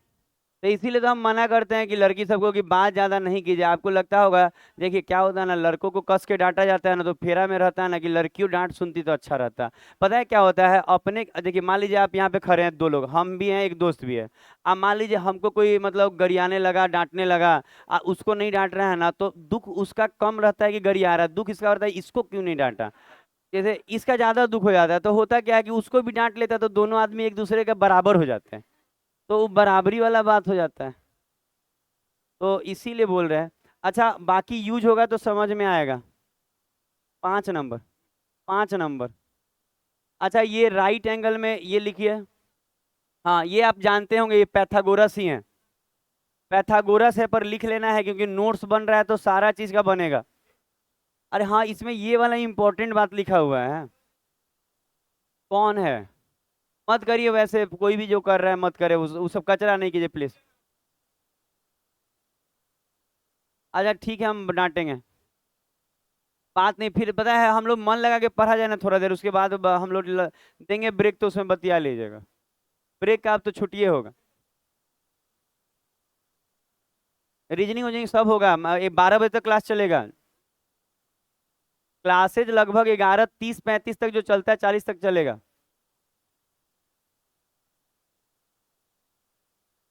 तो इसीलिए तो हम मना करते हैं कि लड़की सबको कि बात ज्यादा नहीं कीजिए। आपको लगता होगा, देखिए क्या होता है ना, लड़कों को कस के डांटा जाता है ना तो फेरा में रहता है ना कि लड़कियों डांट सुनती तो अच्छा रहता। पता है क्या होता है, अपने देखिए मान लीजिए आप यहाँ पे खड़े हैं, दो लोग, हम भी हैं एक दोस्त भी है। अब मान लीजिए हमको कोई मतलब गरियाने लगा डांटने लगा, उसको नहीं डांट रहा है ना, तो दुख उसका कम रहता है कि गरिया रहा है, दुख इसका रहता है इसको क्यों नहीं डांटा। जैसे इसका ज्यादा दुख हो जाता है, तो होता क्या है कि उसको भी डांट लेता है, तो दोनों आदमी एक दूसरे के बराबर हो जाते हैं, तो वो बराबरी वाला बात हो जाता है। तो इसीलिए बोल रहे हैं। अच्छा बाकी यूज होगा तो समझ में आएगा। 5 नंबर, 5 नंबर। अच्छा ये राइट एंगल में ये लिखिए। हाँ ये आप जानते होंगे, ये पैथागोरस ही है, पैथागोरस है, पर लिख लेना है क्योंकि नोट्स बन रहा है तो सारा चीज का बनेगा। अरे हाँ इसमें ये वाला इंपॉर्टेंट बात लिखा हुआ है। कौन है? मत करिए, वैसे कोई भी जो कर रहा है मत करे, उस सब कचरा नहीं कीजिए प्लीज। अच्छा ठीक है हम डांटेंगे, बात नहीं, फिर पता है हम लोग मन लगा के पढ़ा जाए ना थोड़ा देर, उसके बाद हम लोग देंगे ब्रेक तो उसमें बतिया लीजिएगा। ब्रेक का आप तो छुट्टिए होगा। रीजनिंग हो सब होगा, 12 बजे तक क्लास चलेगा। क्लासेज लगभग 11:30-35 तक जो चलता है 40 तक चलेगा।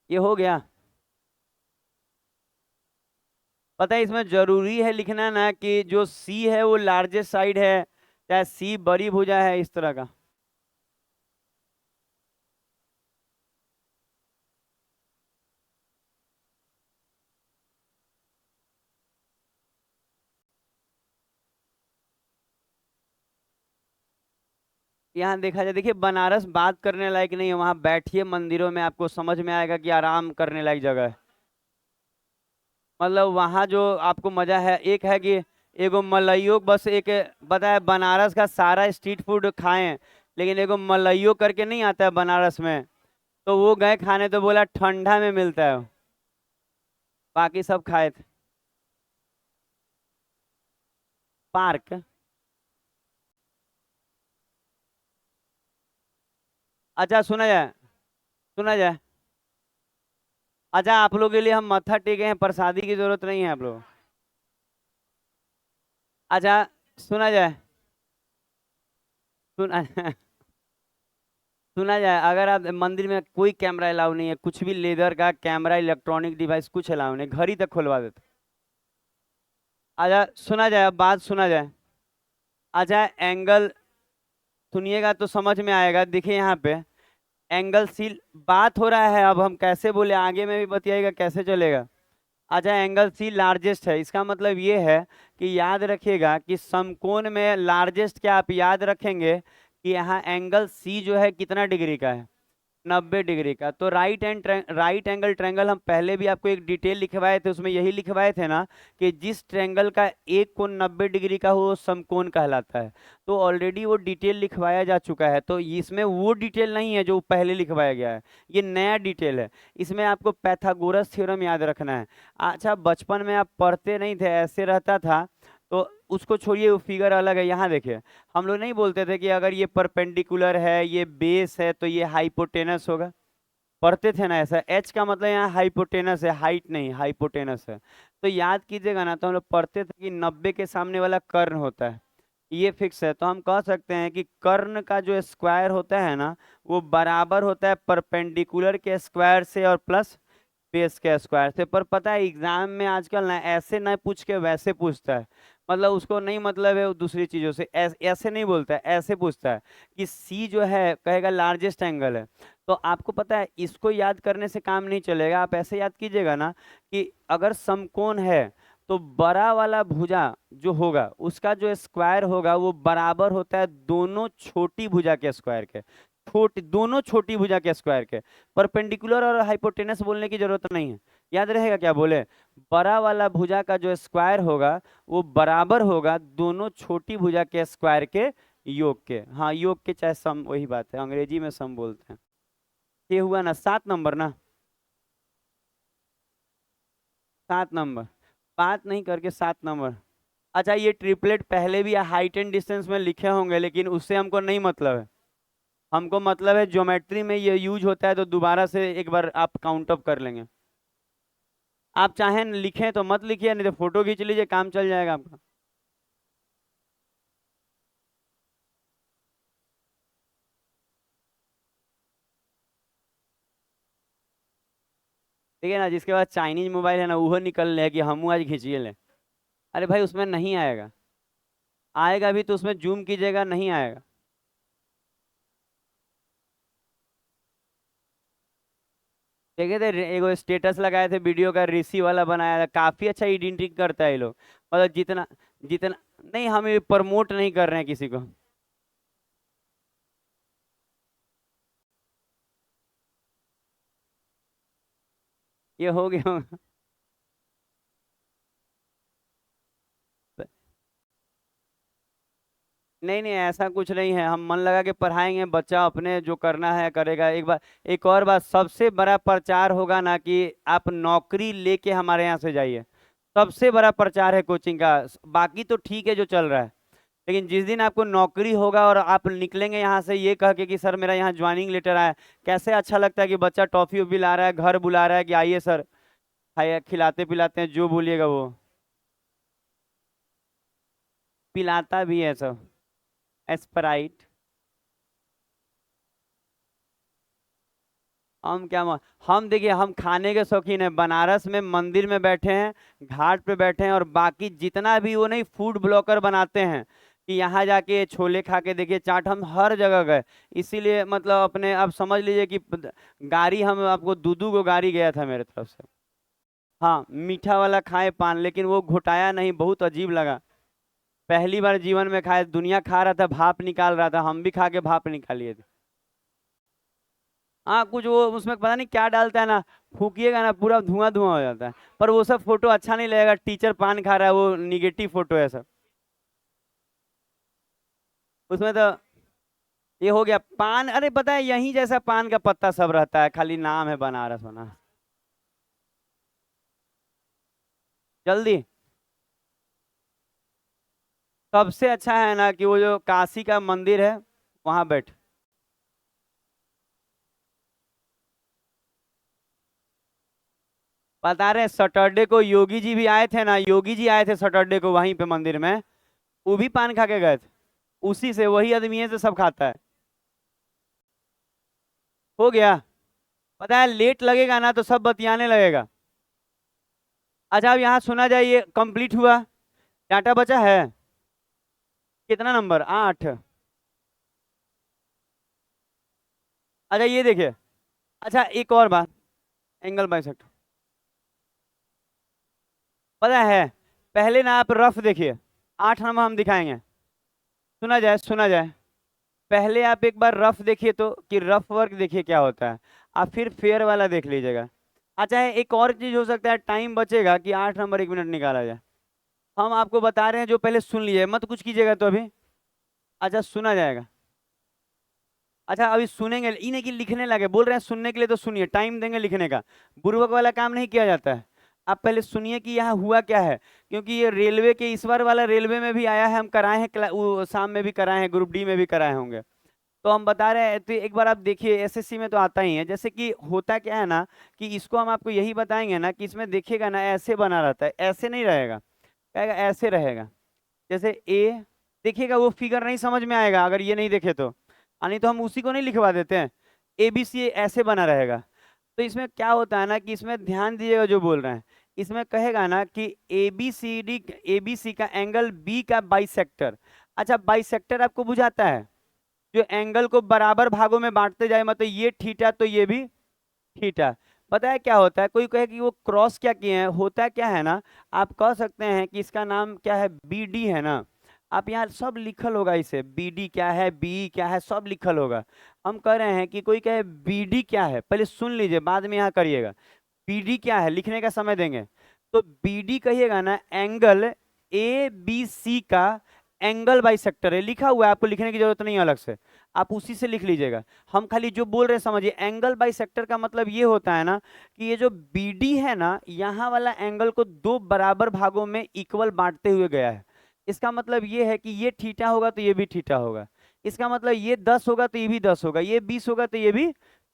ये हो गया। पता है इसमें जरूरी है लिखना ना कि जो सी है वो लार्जेस्ट साइड है, चाहे सी बड़ी भुजा है, इस तरह का। यहाँ देखा जाए, देखिए बनारस बात करने लायक नहीं है, वहां बैठिए मंदिरों में आपको समझ में आएगा कि आराम करने लायक जगह है। मतलब वहां जो आपको मजा है, एक है कि एगो मलइयो बस एक, बताया बनारस का सारा स्ट्रीट फूड खाएं, लेकिन एगो मलइयो करके नहीं आता है बनारस में, तो वो गए खाने तो बोला ठंडा में मिलता है, बाकी सब खाए थे। पार्क? अच्छा सुना जाए, सुना जाए, अच्छा आप लोग के लिए हम मत्था टेके हैं, प्रसादी की जरूरत नहीं है आप लोग। अच्छा सुना जाए, सुना सुना जाए, अगर आप मंदिर में कोई कैमरा अलाउ नहीं है, कुछ भी लेदर का कैमरा, इलेक्ट्रॉनिक डिवाइस कुछ अलाउ नहीं, घर ही तक खुलवा देते। अच्छा सुना जाए, अब बात सुना जाए। अच्छा एंगल सुनिएगा तो समझ में आएगा, देखिए यहाँ पे एंगल सी बात हो रहा है, अब हम कैसे बोले, आगे में भी बतियाएगा कैसे चलेगा। अच्छा एंगल सी लार्जेस्ट है, इसका मतलब ये है कि याद रखिएगा कि समकोण में लार्जेस्ट क्या आप याद रखेंगे कि यहाँ एंगल सी जो है कितना डिग्री का है, 90 डिग्री का। तो राइट एंगल ट्रायंगल हम पहले भी आपको एक डिटेल लिखवाए थे, उसमें यही लिखवाए थे ना कि जिस ट्रायंगल का एक कोण 90 डिग्री का हो वो समकोण कहलाता है। तो ऑलरेडी वो डिटेल लिखवाया जा चुका है, तो इसमें वो डिटेल नहीं है जो पहले लिखवाया गया है, ये नया डिटेल है। इसमें आपको पैथागोरस थ्योरम याद रखना है। अच्छा बचपन में आप पढ़ते नहीं थे, ऐसे रहता था, तो उसको छोड़िए, वो फिगर अलग है। यहाँ देखिए, हम लोग नहीं बोलते थे कि अगर ये परपेंडिकुलर है, ये बेस है, तो ये हाइपोटेनस होगा, पढ़ते थे ना ऐसा। एच का मतलब यहाँ हाइपोटेनस है, हाइट नहीं, हाइपोटेनस है। तो याद कीजिएगा ना, तो हम लोग पढ़ते थे कि 90 के सामने वाला कर्ण होता है, ये फिक्स है। तो हम कह सकते हैं कि कर्ण का जो स्क्वायर होता है ना, वो बराबर होता है परपेंडिकुलर के स्क्वायर से और प्लस बेस के स्क्वायर से। पर पता है एग्जाम में आजकल ना ऐसे ना पूछ के वैसे पूछता है, मतलब उसको नहीं मतलब है वो दूसरी चीजों से, ऐसे नहीं बोलता है, ऐसे पूछता है कि सी जो है कहेगा लार्जेस्ट एंगल है। तो आपको पता है इसको याद करने से काम नहीं चलेगा, आप ऐसे याद कीजिएगा ना कि अगर समकोण है तो बड़ा वाला भुजा जो होगा उसका जो स्क्वायर होगा वो बराबर होता है दोनों छोटी भुजा के स्क्वायर के, छोटी दोनों छोटी भुजा के स्क्वायर के। परपेंडिकुलर और हाइपोटेनस बोलने की जरूरत नहीं है, याद रहेगा क्या बोले, बड़ा वाला भुजा का जो स्क्वायर होगा वो बराबर होगा दोनों छोटी भुजा के स्क्वायर के योग के। हाँ योग के चाहे सम, वही बात है, अंग्रेजी में सम बोलते हैं। ये हुआ ना 7 नंबर ना, 7 नंबर, बात नहीं करके 7 नंबर। अच्छा ये ट्रिपलेट पहले भी हाइट एंड डिस्टेंस में लिखे होंगे, लेकिन उससे हमको नहीं मतलब है, हमको मतलब है ज्योमेट्री में ये यूज होता है, तो दोबारा से एक बार आप काउंट अप कर लेंगे। आप चाहें लिखें तो मत लिखिए, नहीं तो फोटो खींच लीजिए, काम चल जाएगा आपका। ठीक है ना, जिसके पास चाइनीज मोबाइल है ना वो निकल ले कि हम आज खींचिए ले। अरे भाई उसमें नहीं आएगा, आएगा भी तो उसमें जूम कीजिएगा, नहीं आएगा। देखे थे एगो स्टेटस लगाए थे वीडियो का, ऋषि वाला बनाया था, काफी अच्छा एडिटिंग करता है ये लोग, मतलब जितना जितना। नहीं हम ये प्रमोट नहीं कर रहे हैं किसी को। ये हो गया। नहीं नहीं ऐसा कुछ नहीं है, हम मन लगा के पढ़ाएंगे, बच्चा अपने जो करना है करेगा। एक बार एक और बात, सबसे बड़ा प्रचार होगा ना कि आप नौकरी लेके हमारे यहाँ से जाइए, सबसे बड़ा प्रचार है कोचिंग का। बाकी तो ठीक है जो चल रहा है, लेकिन जिस दिन आपको नौकरी होगा और आप निकलेंगे यहाँ से ये कह के कि सर मेरा यहाँ ज्वाइनिंग लेटर आया, कैसे अच्छा लगता है कि बच्चा टॉफी उफी ला रहा है, घर बुला रहा है कि आइए सर, खाइए, खिलाते पिलाते हैं जो बोलिएगा वो, पिलाता भी है सब, स्प्राइट। हम क्या हम देखिए हम खाने के शौकीन है, बनारस में मंदिर में बैठे हैं, घाट पे बैठे हैं, और बाकी जितना भी वो नहीं फूड ब्लॉकर बनाते हैं कि यहाँ जाके छोले खा के देखिए, चाट, हम हर जगह गए। इसीलिए मतलब अपने आप समझ लीजिए कि गाड़ी, हम आपको दूधू को गाड़ी गया था मेरे तरफ से। हाँ मीठा वाला खाए पान, लेकिन वो घुटाया नहीं, बहुत अजीब लगा, पहली बार जीवन में खाए, दुनिया खा रहा था भाप निकाल रहा था, हम भी खा के भाप निकालिए थे। हाँ कुछ वो उसमें पता नहीं क्या डालता है ना, फूकिएगा ना पूरा धुआं धुआं हो जाता है। पर वो सब फोटो अच्छा नहीं लगेगा, टीचर पान खा रहा है, वो निगेटिव फोटो है सब। उसमें तो ये हो गया पान, अरे पता है यहीं जैसा पान का पत्ता सब रहता है, खाली नाम है बनारस होना। जल्दी, सबसे अच्छा है ना कि वो जो काशी का मंदिर है वहां बैठ। बता रहे सैटरडे को योगी जी भी आए थे ना, योगी जी आए थे सैटरडे को वहीं पे मंदिर में, वो भी पान खा के गए थे, उसी से वही आदमी है जो सब खाता है। हो गया। पता है लेट लगेगा ना तो सब बतियाने लगेगा। अच्छा अब यहाँ सुना जाए, ये कंप्लीट हुआ, डाटा बचा है कितना नंबर, 8। अच्छा ये देखिए, अच्छा एक और बात, एंगल बाइसेक्टर, पता है पहले ना आप रफ देखिए, 8 नंबर हम दिखाएंगे, सुना जाए सुना जाए। पहले आप एक बार रफ देखिए तो, कि रफ वर्क देखिए क्या होता है, आप फिर फेयर वाला देख लीजिएगा। अच्छा है एक और चीज हो सकता है, टाइम बचेगा कि 8 नंबर 1 मिनट निकाला जाए, हम आपको बता रहे हैं जो पहले सुन लीजिए, मत कुछ कीजिएगा तो अभी। अच्छा सुना जाएगा। अच्छा अभी सुनेंगे, ये नहीं कि लिखने लगे, बोल रहे हैं सुनने के लिए तो सुनिए, टाइम देंगे लिखने का, बुर्बक वाला काम नहीं किया जाता है। आप पहले सुनिए कि यहाँ हुआ क्या है, क्योंकि ये रेलवे के इस बार वाला रेलवे में भी आया है, हम कराए हैं वो शाम में भी कराए हैं, ग्रुप डी में भी कराए होंगे। तो हम बता रहे हैं, तो एक बार आप देखिए एसएससी में तो आता ही है, जैसे कि होता क्या है ना, कि इसको हम आपको यही बताएंगे ना कि इसमें देखिएगा ना ऐसे बना रहता है, ऐसे नहीं रहेगा, कहेगा ऐसे रहेगा, जैसे ए, देखिएगा वो फिगर नहीं समझ में आएगा अगर ये नहीं देखे तो, नहीं तो हम उसी को नहीं लिखवा देते हैं, ए बी सी ऐसे बना रहेगा। तो इसमें क्या होता है ना, कि इसमें ध्यान दीजिएगा जो बोल रहे हैं, इसमें कहेगा ना कि ए बी सी का एंगल बी का बाइसेक्टर। अच्छा बाइसेक्टर आपको बुझाता है, जो एंगल को बराबर भागों में बांटते जाए, मतलब ये थीटा तो ये भी थीटा। पता है क्या होता है, कोई कहे कि वो क्रॉस क्या किए हैं, होता क्या है ना, आप कह सकते हैं कि इसका नाम क्या है, बी डी है ना, आप यहाँ सब लिखल होगा, इसे बी डी क्या है, बी क्या है, सब लिखल होगा। हम कह रहे हैं कि कोई कहे बी डी क्या है, पहले सुन लीजिए बाद में यहाँ करिएगा, बी डी क्या है लिखने का समय देंगे। तो बी डी कहिएगा ना, एंगल ए बी सी का एंगल बाइसेक्टर है, लिखा हुआ है, आपको लिखने की जरूरत नहीं है अलग से, आप उसी से लिख लीजिएगा। हम खाली जो बोल रहे हैं समझिए, एंगल बाइसेक्टर का मतलब ये होता है ना, कि ये जो बी डी है ना, यहाँ वाला एंगल को दो बराबर भागों में इक्वल बांटते हुए गया है। इसका मतलब ये है कि ये थीटा होगा तो ये भी थीटा होगा, इसका मतलब ये 10 होगा तो ये भी 10 होगा, ये 20 होगा तो ये भी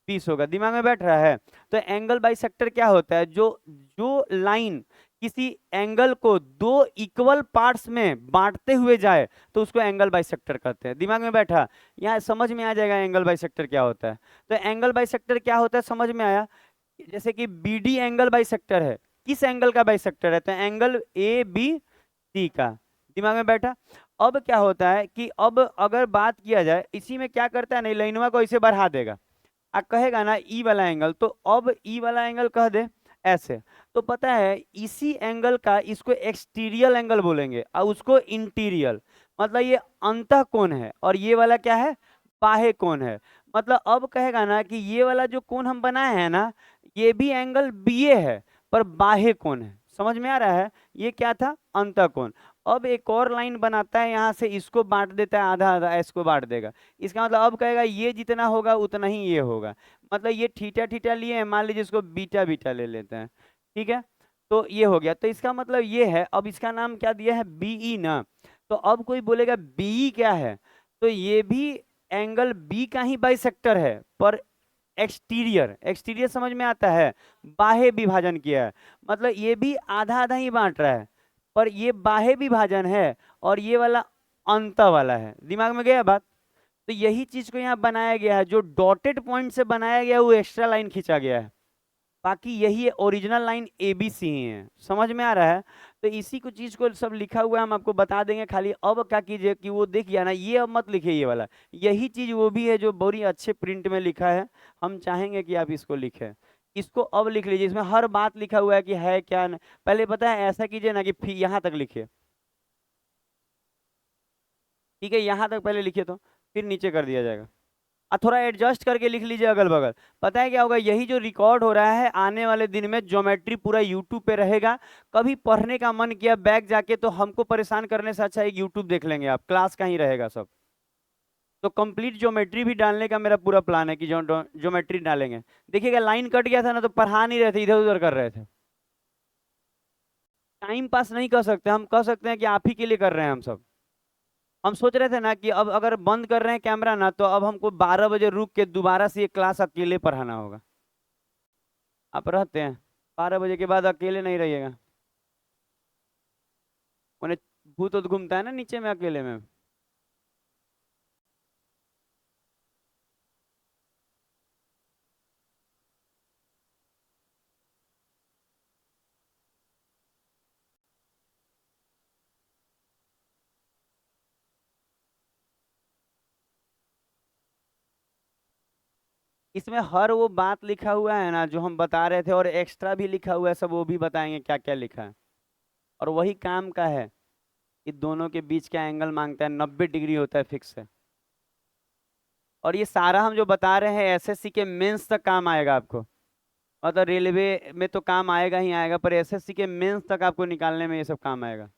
20 होगा, दिमाग में बैठ रहा है। तो एंगल बाइसेक्टर क्या होता है, जो जो लाइन किसी एंगल को दो इक्वल पार्ट्स में बांटते हुए जाए तो उसको एंगल बाइसेक्टर कहते हैं, दिमाग में बैठा, यहाँ समझ में आ जाएगा एंगल बाइसेक्टर क्या होता है। तो एंगल बाइसेक्टर क्या होता है समझ में आया, जैसे कि बी डी एंगल बाइसेक्टर है, किस एंगल का बाइसेक्टर है, तो एंगल ए बी सी का, दिमाग में बैठा। अब क्या होता है कि अब अगर बात किया जाए, इसी में क्या करता है ना, लाइनवा को इसे बढ़ा देगा, कहेगा ना ई वाला एंगल, तो अब ई वाला एंगल कह दे ऐसे, तो पता है इसी एंगल का इसको एक्सटीरियल एंगल बोलेंगे और उसको इंटीरियल, मतलब ये अंतः कोण है और ये वाला क्या है, बाह्य कोण है। मतलब अब कहेगा ना कि ये वाला जो कोण हम बनाए हैं ना, ये भी एंगल बीए है पर बाह्य कोण है, समझ में आ रहा है, ये क्या था, अंतः कोण। अब एक और लाइन बनाता है, यहाँ से इसको बांट देता है, आधा आधा इसको बांट देगा, इसका मतलब अब कहेगा ये जितना होगा उतना ही ये होगा, मतलब ये थीटा थीटा लिए हैं, मान लीजिए इसको बीटा बीटा ले लेते हैं, ठीक है। तो ये हो गया, तो इसका मतलब ये है, अब इसका नाम क्या दिया है, बीई ना। तो अब कोई बोलेगा बीई क्या है, तो ये भी एंगल बी का ही बाइसेक्टर है, पर एक्सटीरियर, एक्सटीरियर समझ में आता है, बाह्य विभाजन किया है, मतलब ये भी आधा आधा ही बांट रहा है, पर ये बाह्य विभाजन है और ये वाला अंत वाला है, दिमाग में गया बात। तो यही चीज को यहाँ बनाया गया है, जो डॉटेड पॉइंट से बनाया गया है, वो एक्स्ट्रा लाइन खींचा गया है, बाकी यही original line A B C ही है, समझ में आ रहा है। तो इसी को चीज को सब लिखा हुआ है, हम आपको बता देंगे, खाली अब क्या कीजिए कि वो देखिए ना, ये अब मत लिखिए ये वाला, यही चीज वो भी है जो बड़ी अच्छे प्रिंट में लिखा है, हम चाहेंगे कि आप इसको लिखें, इसको अब लिख लीजिए, इसमें हर बात लिखा हुआ है कि है क्या न, पहले पता है ऐसा कीजिए ना कि फिर यहाँ तक लिखिए, ठीक है, यहाँ तक पहले लिखिए तो फिर नीचे कर दिया जाएगा, और थोड़ा एडजस्ट करके लिख लीजिए अगल बगल। पता है क्या होगा, यही जो रिकॉर्ड हो रहा है आने वाले दिन में ज्योमेट्री पूरा यूट्यूब पे रहेगा, कभी पढ़ने का मन किया बैग जाके तो हमको परेशान करने से अच्छा एक यूट्यूब देख लेंगे, आप क्लास का ही रहेगा सब। तो कंप्लीट ज्योमेट्री भी डालने का मेरा पूरा प्लान है कि ज्योमेट्री डालेंगे। देखिएगा लाइन कट गया था ना तो पढ़ा नहीं रहे थे, इधर उधर कर रहे थे, टाइम पास नहीं कर सकते, हम कह सकते हैं कि आप ही के लिए कर रहे हैं हम सब। हम सोच रहे थे ना कि अब अगर बंद कर रहे हैं कैमरा ना, तो अब हमको 12 बजे रुक के दोबारा से ये क्लास अकेले पढ़ाना होगा। आप रहते हैं 12 बजे के बाद अकेले नहीं रहिएगा। उन्हें भूत ऊत घूमता है ना नीचे में अकेले में। इसमें हर वो बात लिखा हुआ है ना जो हम बता रहे थे, और एक्स्ट्रा भी लिखा हुआ है, सब वो भी बताएंगे क्या क्या लिखा है। और वही काम का है। इन दोनों के बीच का एंगल मांगता है, 90 डिग्री होता है फिक्स है। और ये सारा हम जो बता रहे हैं एसएससी के मेंस तक काम आएगा आपको। मतलब रेलवे में तो काम आएगा ही आएगा, पर एसएससी के मेंस तक आपको निकालने में ये सब काम आएगा।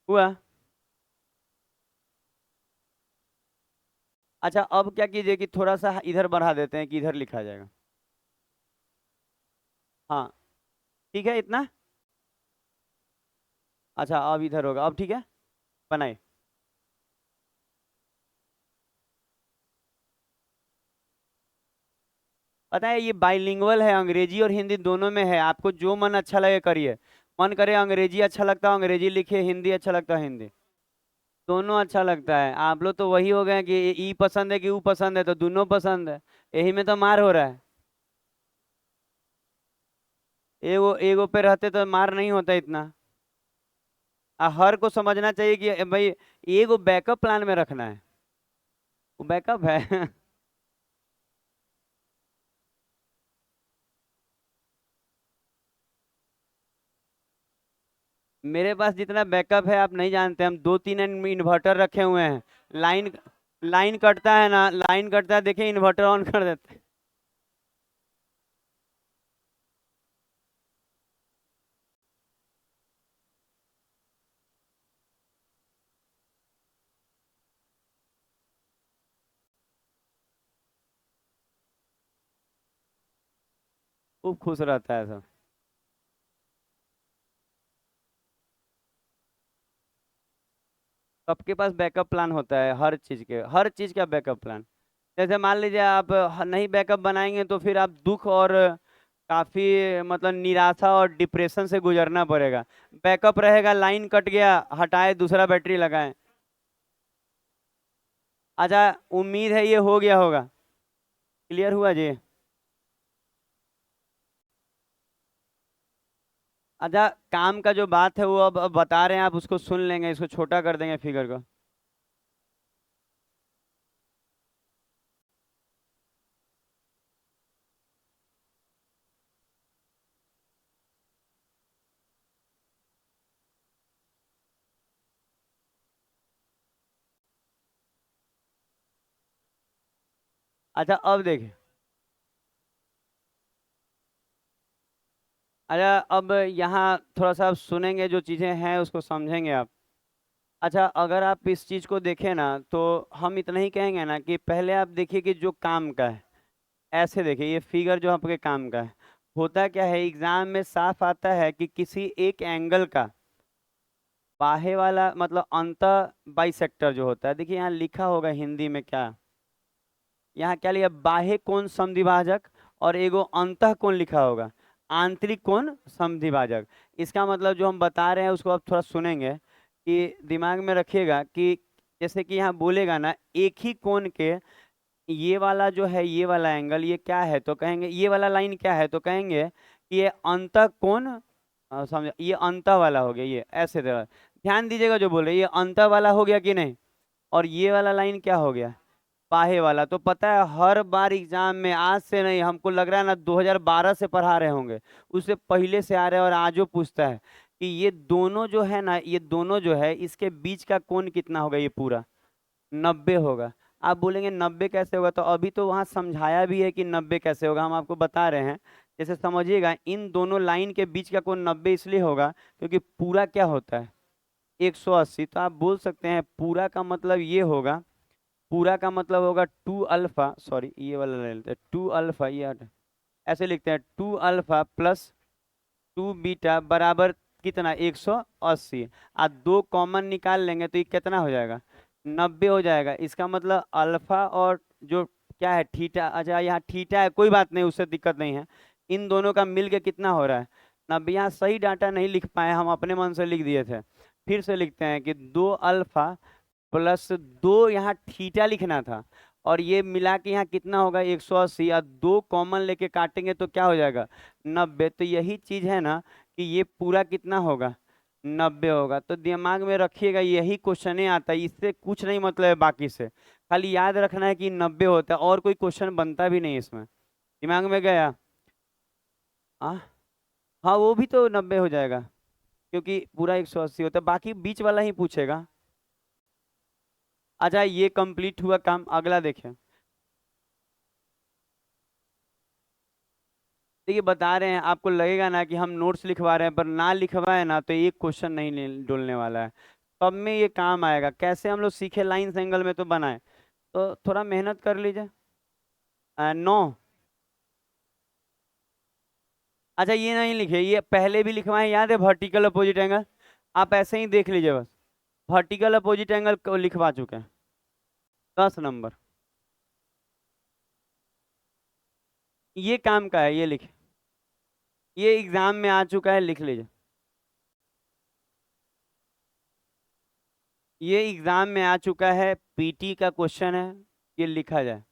हुआ। अच्छा, अब क्या कीजिए कि थोड़ा सा इधर बढ़ा देते हैं कि इधर लिखा जाएगा। हाँ, ठीक है इतना। अच्छा, अब इधर होगा, अब ठीक है। बनाइए। पता है ये बाइलिंगुअल है, अंग्रेजी और हिंदी दोनों में है, आपको जो मन अच्छा लगे करिए। मन करे अंग्रेजी अच्छा लगता है अंग्रेजी लिखिए, हिंदी अच्छा लगता है हिंदी। दोनों अच्छा लगता है। आप लोग तो वही हो गए कि ई पसंद है कि ऊ पसंद है, तो दोनों पसंद है। यही में तो मार हो रहा है। एगो एगो पे रहते तो मार नहीं होता इतना। हर को समझना चाहिए कि भाई एगो बैकअप प्लान में रखना है। वो बैकअप है। मेरे पास जितना बैकअप है आप नहीं जानते, हम 2-3 इन्वर्टर रखे हुए हैं। लाइन लाइन कटता है ना, लाइन कटता है, देखिए इन्वर्टर ऑन कर देते हैं। खूब खुश रहता है सब। सबके पास बैकअप प्लान होता है, हर चीज के, हर चीज का बैकअप प्लान। जैसे मान लीजिए आप नहीं बैकअप बनाएंगे तो फिर आप दुख और काफी मतलब निराशा और डिप्रेशन से गुजरना पड़ेगा। बैकअप रहेगा, लाइन कट गया हटाए दूसरा बैटरी लगाएं। अच्छा, उम्मीद है ये हो गया होगा। क्लियर हुआ जी। अच्छा, काम का जो बात है वो अब बता रहे हैं, आप उसको सुन लेंगे, इसको छोटा कर देंगे फिगर को। अच्छा, अब देखिए। अच्छा, अब यहाँ थोड़ा सा आप सुनेंगे, जो चीजें हैं उसको समझेंगे आप। अच्छा, अगर आप इस चीज को देखें ना तो हम इतना ही कहेंगे ना कि पहले आप देखिए कि जो काम का है, ऐसे देखिए ये फिगर जो आपके काम का है। होता क्या है, एग्जाम में साफ आता है कि किसी एक एंगल का बाहे वाला मतलब अंत बाइसेक्टर जो होता है, देखिए यहाँ लिखा होगा हिंदी में क्या। यहाँ क्या लिखा, बाह्य कोण समद्विभाजक और एगो अंतः कोण लिखा होगा, आंतरिक कोण समद्विभाजक। इसका मतलब जो हम बता रहे हैं उसको आप थोड़ा सुनेंगे कि दिमाग में रखिएगा कि जैसे कि यहाँ बोलेगा ना एक ही कोण के, ये वाला जो है ये वाला एंगल ये क्या है, तो कहेंगे ये वाला लाइन क्या है, तो कहेंगे कि ये अंतः कोण, समझ ये अंतः वाला हो गया, ये ऐसे तरह ध्यान दीजिएगा जो बोल रहे हैं, ये अंतः वाला हो गया कि नहीं। और ये वाला लाइन क्या हो गया, पाहे वाला। तो पता है हर बार एग्जाम में, आज से नहीं, हमको लग रहा है ना 2012 से पढ़ा रहे होंगे, उससे पहले से आ रहे हैं, और आजो पूछता है कि ये दोनों जो है ना, ये दोनों जो है इसके बीच का कोण कितना होगा, ये पूरा 90 होगा। आप बोलेंगे 90 कैसे होगा, तो अभी तो वहां समझाया भी है कि 90 कैसे होगा, हम आपको बता रहे हैं। जैसे समझिएगा, इन दोनों लाइन के बीच का कोण 90 इसलिए होगा क्योंकि पूरा क्या होता है 180। तो आप बोल सकते हैं पूरा का मतलब ये होगा, पूरा का मतलब होगा 2 अल्फा, सॉरी ये वाला ले लेते हैं, 2 अल्फा, ये ऐसे लिखते हैं 2 अल्फा प्लस 2 बीटा बराबर कितना 180। आप दो कॉमन निकाल लेंगे तो ये कितना हो जाएगा 90 हो जाएगा। इसका मतलब अल्फा और जो क्या है थीटा, अच्छा यहाँ थीटा है, कोई बात नहीं, उससे दिक्कत नहीं है। इन दोनों का मिल के कितना हो रहा है 90। यहाँ सही डाटा नहीं लिख पाए, हम अपने मन से लिख दिए थे। फिर से लिखते हैं कि 2 अल्फा प्लस 2, यहाँ थीटा लिखना था, और ये मिला के यहाँ कितना होगा 180, और दो कॉमन लेके काटेंगे तो क्या हो जाएगा 90। तो यही चीज है ना कि ये पूरा कितना होगा 90 होगा। तो दिमाग में रखिएगा, यही क्वेश्चन आता है, इससे कुछ नहीं मतलब है बाकी से, खाली याद रखना है कि 90 होता है, और कोई क्वेश्चन बनता भी नहीं इसमें। दिमाग में गया? हाँ, हाँ वो भी तो 90 हो जाएगा, क्योंकि पूरा 180 होता है, बाकी बीच वाला ही पूछेगा। अच्छा ये कंप्लीट हुआ काम, अगला देखें। देखिए बता रहे हैं, आपको लगेगा ना कि हम नोट्स लिखवा रहे हैं, पर ना लिखवाए ना तो एक क्वेश्चन नहीं डुलने वाला है। सब में ये काम आएगा, कैसे हम लोग सीखे लाइंस एंगल में तो बनाए, तो थोड़ा मेहनत कर लीजिए। 9। अच्छा ये नहीं लिखे, ये पहले भी लिखवाए, याद है वर्टिकल अपोजिट एंगल, आप ऐसे ही देख लीजिए बस। वर्टिकल अपोजिट एंगल को लिखवा चुके हैं, 10 नंबर। ये काम का है, ये लिखे, ये एग्जाम में आ चुका है, लिख लीजिए। ये एग्जाम में आ चुका है, पीटी का क्वेश्चन है, ये लिखा जाए।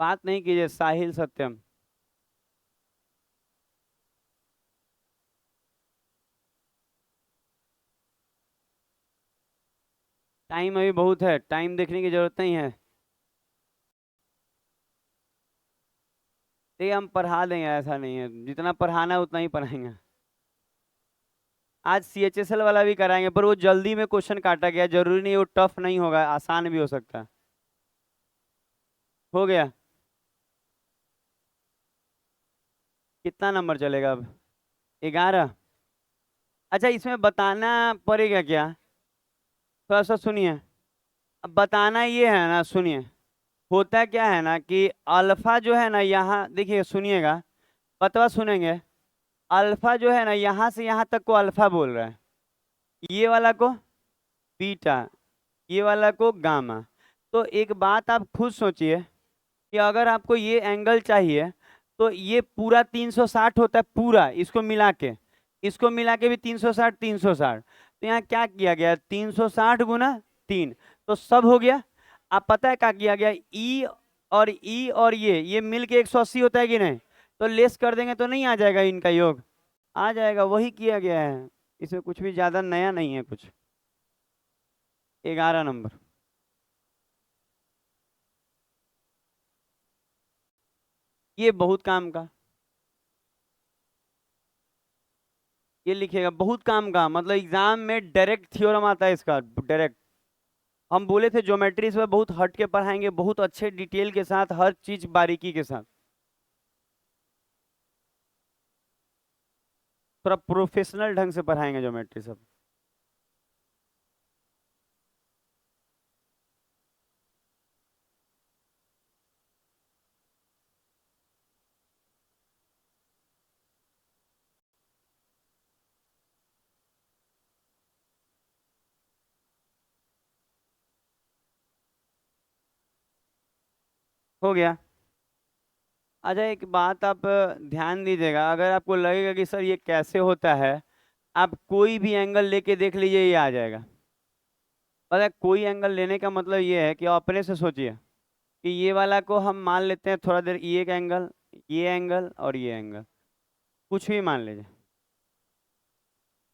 बात नहीं कीजिए, साहिल सत्यम। टाइम अभी बहुत है, टाइम देखने की जरूरत नहीं है। ये हम पढ़ा देंगे, ऐसा नहीं है, जितना पढ़ाना है उतना ही पढ़ाएंगे। आज सीएचएसएल वाला भी कराएंगे, पर वो जल्दी में क्वेश्चन काटा गया, जरूरी नहीं वो टफ नहीं होगा, आसान भी हो सकता है। हो गया? कितना नंबर चलेगा अब? 11। अच्छा इसमें बताना पड़ेगा क्या, थोड़ा सा सुनिए। अब बताना ये है ना, सुनिए, होता क्या है ना कि अल्फा जो है ना, यहाँ देखिए सुनिएगा, बतवा सुनेंगे। अल्फा जो है ना, यहाँ से यहाँ तक को अल्फा बोल रहा है, ये वाला को बीटा, ये वाला को गामा। तो एक बात आप खुद सोचिए कि अगर आपको ये एंगल चाहिए तो ये पूरा 360 होता है, पूरा इसको मिला के भी 360 360। तो यहाँ क्या किया गया 360 गुना 3, तो सब हो गया। आप पता है क्या किया गया, ई और ये मिल के 180 होता है कि नहीं, तो लेस कर देंगे तो नहीं आ जाएगा इनका योग, आ जाएगा, वही किया गया है, इसमें कुछ भी ज्यादा नया नहीं है कुछ। 11 नंबर। ये बहुत काम का, ये लिखेगा बहुत काम का, मतलब एग्जाम में डायरेक्ट थ्योरम आता है इसका, डायरेक्ट। हम बोले थे ज्योमेट्री इस बार बहुत हट के पढ़ाएंगे, बहुत अच्छे डिटेल के साथ, हर चीज बारीकी के साथ, थोड़ा प्रोफेशनल ढंग से पढ़ाएंगे ज्योमेट्री सब। हो गया? अच्छा एक बात आप ध्यान दीजिएगा, अगर आपको लगेगा कि सर ये कैसे होता है, आप कोई भी एंगल लेके देख लीजिए, ये आ जाएगा। पता है कोई एंगल लेने का मतलब ये है कि आप अपने से सोचिए कि ये वाला को हम मान लेते हैं थोड़ा देर, ये एक एंगल, ये एंगल और ये एंगल, कुछ भी मान लीजिए,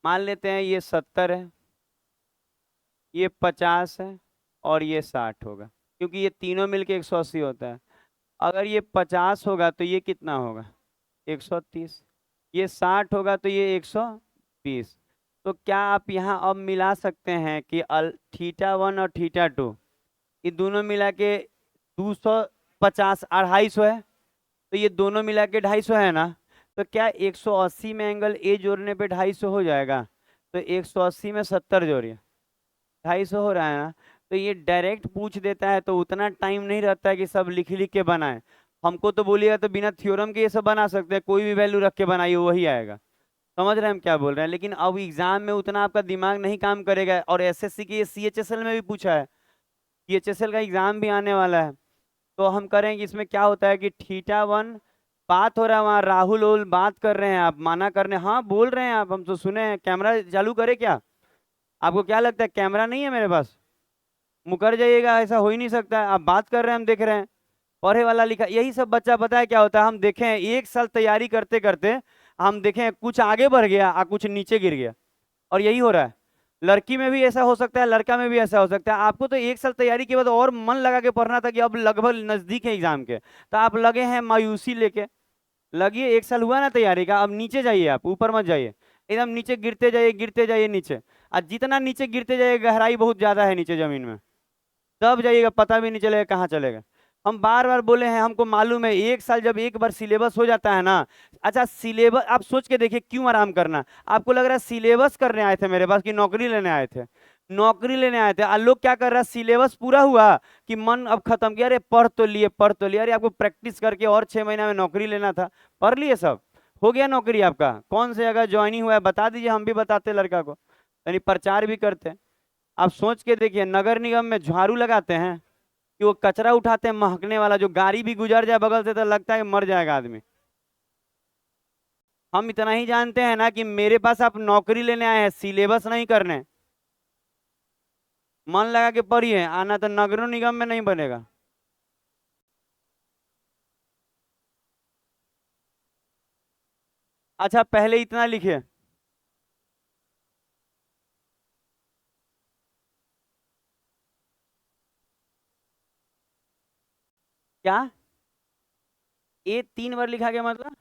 मान लेते हैं ये 70 है, ये 50 है, और ये 60 होगा, क्योंकि ये तीनों मिलके 180 होता है। अगर ये 50 होगा तो ये कितना होगा, 130। ये 60 होगा तो ये 120। तो क्या आप यहाँ अब मिला सकते हैं कि θ1 और θ2 ये दोनों मिला के 250 250 है, तो ये दोनों मिला के 250 है ना। तो क्या 180 में एंगल ए जोड़ने पे 250 हो जाएगा, तो 180 में 70 जोड़िए, 250 हो रहा है ना। तो ये डायरेक्ट पूछ देता है तो उतना टाइम नहीं रहता है कि सब लिख लिख के बनाए। हमको तो बोलिएगा तो बिना थ्योरम के ये सब बना सकते हैं, कोई भी वैल्यू रख के बनाइए वही आएगा। समझ रहे हैं हम क्या बोल रहे हैं। लेकिन अब एग्जाम में उतना आपका दिमाग नहीं काम करेगा। और एसएससी के ये सीएचएसएल में भी पूछा है, सीएचएसएल का एग्जाम भी आने वाला है। तो हम करेंगे इसमें क्या होता है कि θ1 बात हो रहा है, वहाँ राहुल ओल बात कर रहे हैं, आप माना करने, हाँ बोल रहे हैं आप, हम तो सुने हैं। कैमरा चालू करे क्या, आपको क्या लगता है कैमरा नहीं है मेरे पास, मुकर जाइएगा, ऐसा हो ही नहीं सकता है। आप बात कर रहे हैं, हम देख रहे हैं, पढ़े वाला लिखा, यही सब बच्चा पता है क्या होता है। हम देखे हैं एक साल तैयारी करते करते हम देखे हैं कुछ आगे बढ़ गया और कुछ नीचे गिर गया, और यही हो रहा है। लड़की में भी ऐसा हो सकता है, लड़का में भी ऐसा हो सकता है। आपको तो एक साल तैयारी के बाद और मन लगा के पढ़ना था कि अब लगभग नजदीक है एग्जाम के, तो आप लगे हैं मायूसी लेके। लगिए, एक साल हुआ ना तैयारी का, अब नीचे जाइए, आप ऊपर मत जाइए, एकदम नीचे गिरते जाइए नीचे। और जितना नीचे गिरते जाइए गहराई बहुत ज्यादा है नीचे जमीन में, तब जाइएगा पता भी नहीं चलेगा कहाँ चलेगा। हम बार बार बोले हैं, हमको मालूम है एक साल जब एक बार सिलेबस हो जाता है ना। अच्छा सिलेबस आप सोच के देखिए, क्यों आराम करना। आपको लग रहा है सिलेबस करने आए थे मेरे पास कि नौकरी लेने आए थे, नौकरी लेने आए थे। और लोग क्या कर रहा है, सिलेबस पूरा हुआ कि मन अब खत्म किया, अरे पढ़ तो लिए, अरे आपको प्रैक्टिस करके और 6 महीना में नौकरी लेना था, पढ़ लिए सब, हो गया नौकरी आपका। कौन से जगह ज्वाइनिंग हुआ है बता दीजिए, हम भी बताते लड़का को, यानी प्रचार भी करते। आप सोच के देखिए, नगर निगम में झाड़ू लगाते हैं कि वो कचरा उठाते हैं महकने वाला, जो गाड़ी भी गुजर जाए बगल से तो लगता है कि मर जाएगा आदमी। हम इतना ही जानते हैं ना कि मेरे पास आप नौकरी लेने आए हैं, सिलेबस नहीं करने। मन लगा के पढ़िए, आना तो नगर निगम में नहीं बनेगा। अच्छा पहले इतना लिखिए, क्या ए 3 बार लिखा गया मतलब,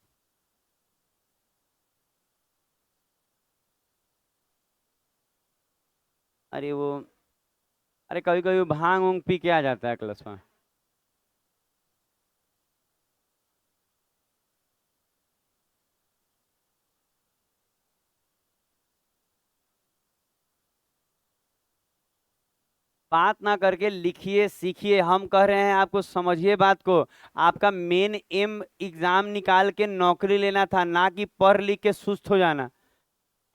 अरे वो, अरे कभी कभी भांग उंग पी के आ जाता है क्लास में। बात ना करके लिखिए, सीखिए। हम कह रहे हैं आपको, समझिए बात को। आपका मेन एम एग्जाम निकाल के नौकरी लेना था, ना कि पढ़ लिख के सुस्त हो जाना।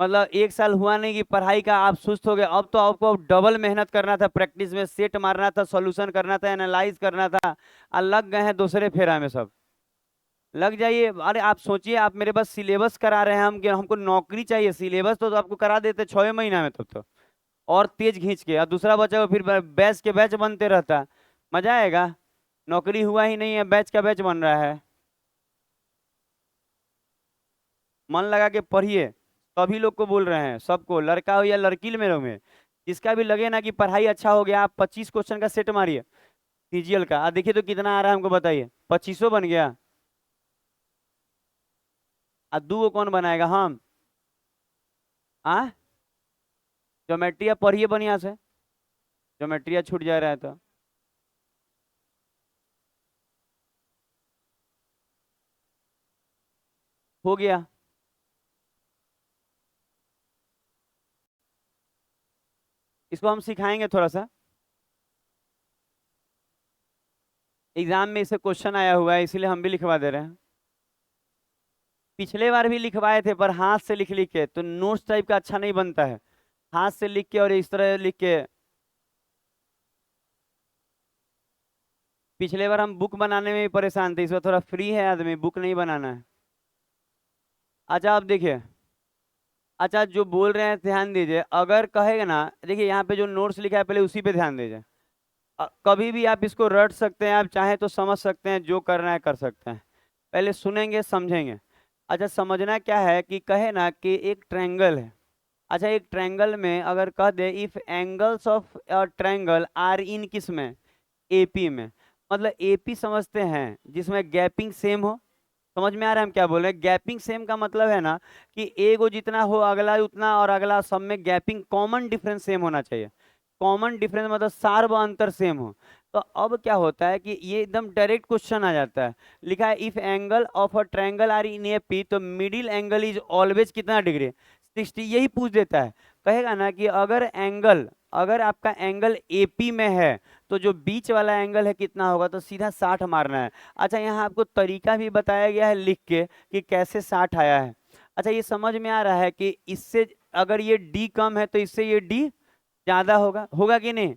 मतलब एक साल हुआ नहीं कि पढ़ाई का आप सुस्त हो गए, अब तो आपको अब डबल मेहनत करना था, प्रैक्टिस में सेट मारना था, सॉल्यूशन करना था, एनालाइज करना था। और लग गए हैं दूसरे फेरा में सब। लग जाइए। अरे आप सोचिए, आप मेरे पास सिलेबस करा रहे हैं हम कि हमको नौकरी चाहिए, सिलेबस तो आपको करा देते 6 महीना में, तब तो और तेज खींच के। और दूसरा बच्चा को फिर बैच के बैच बनते रहता, मजा आएगा। नौकरी हुआ ही नहीं है, बैच का बैच बन रहा है। मन लगा के पढ़िए, सभी लोग को बोल रहे हैं, सबको, लड़का हो या लड़की में में, जिसका भी लगे ना कि पढ़ाई अच्छा हो गया, आप 25 क्वेश्चन का सेट मारिए सीजीएल का, देखिए तो कितना आ रहा है हमको बताइए। 2500 बन गया। आ दू को कौन बनाएगा, हम। आ ज्योमेट्रिया पढ़िए बढ़िया से, ज्योमेट्रिया छूट जा रहा है तो। हो गया। इसको हम सिखाएंगे थोड़ा सा, एग्जाम में इसे क्वेश्चन आया हुआ है इसीलिए हम भी लिखवा दे रहे हैं। पिछले बार भी लिखवाए थे पर हाथ से लिख लिख के, तो नोट्स टाइप का अच्छा नहीं बनता है। हाथ से लिख के और इस तरह लिख के। पिछले बार हम बुक बनाने में भी परेशान थे, इस बार थोड़ा फ्री है आदमी, बुक नहीं बनाना है। अच्छा आप देखिए, अच्छा जो बोल रहे हैं ध्यान दीजिए, अगर कहेगा ना, देखिए यहाँ पे जो नोट्स लिखा है पहले उसी पे ध्यान दीजिए। कभी भी आप इसको रट सकते हैं, आप चाहे तो समझ सकते हैं, जो करना है कर सकते हैं। पहले सुनेंगे समझेंगे। अच्छा समझना क्या है कि कहे ना कि एक ट्रायंगल है, अच्छा, एक ट्रायंगल में अगर कह दे if angles of triangle are in किस में, एपी में, मतलब एपी समझते हैं जिसमें गैपिंग सेम हो। समझ में आ रहा है हम क्या बोल रहे हैं? गैपिंग सेम का मतलब है ना कि एगो जितना हो अगला उतना, और अगला सब में गैपिंग कॉमन डिफरेंस सेम होना चाहिए। कॉमन डिफरेंस मतलब सार व अंतर सेम हो। तो अब क्या होता है कि ये एकदम डायरेक्ट क्वेश्चन आ जाता है। लिखा है if angle of a triangle are in A P, तो मिडिल एंगल इज ऑलवेज कितना डिग्री, 60, यही पूछ देता है। कहेगा ना कि अगर आपका एंगल एपी में है तो जो बीच वाला एंगल है कितना होगा, तो सीधा 60 मारना है। अच्छा, यहाँ आपको तरीका भी बताया गया है लिख के कि कैसे 60 आया है। अच्छा, ये समझ में आ रहा है कि इससे अगर ये डी कम है तो इससे ये डी ज्यादा होगा, होगा कि नहीं?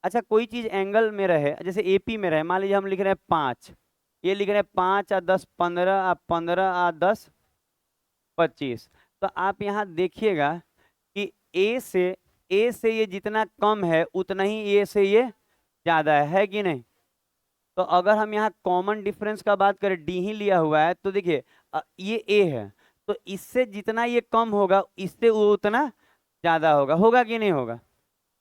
अच्छा, कोई चीज एंगल में रहे, जैसे एपी में रहे, मान लीजिए हम लिख रहे हैं 5, ये लिख रहे हैं 5 और 10 15, और 15 और 10 25। तो आप यहाँ देखिएगा कि ए से ये जितना कम है उतना ही ए से ये ज्यादा है कि नहीं? तो अगर हम यहाँ कॉमन डिफरेंस का बात करें, डी ही लिया हुआ है, तो देखिए ये ए है, तो इससे जितना ये कम होगा इससे वो उतना ज्यादा होगा, होगा कि नहीं होगा?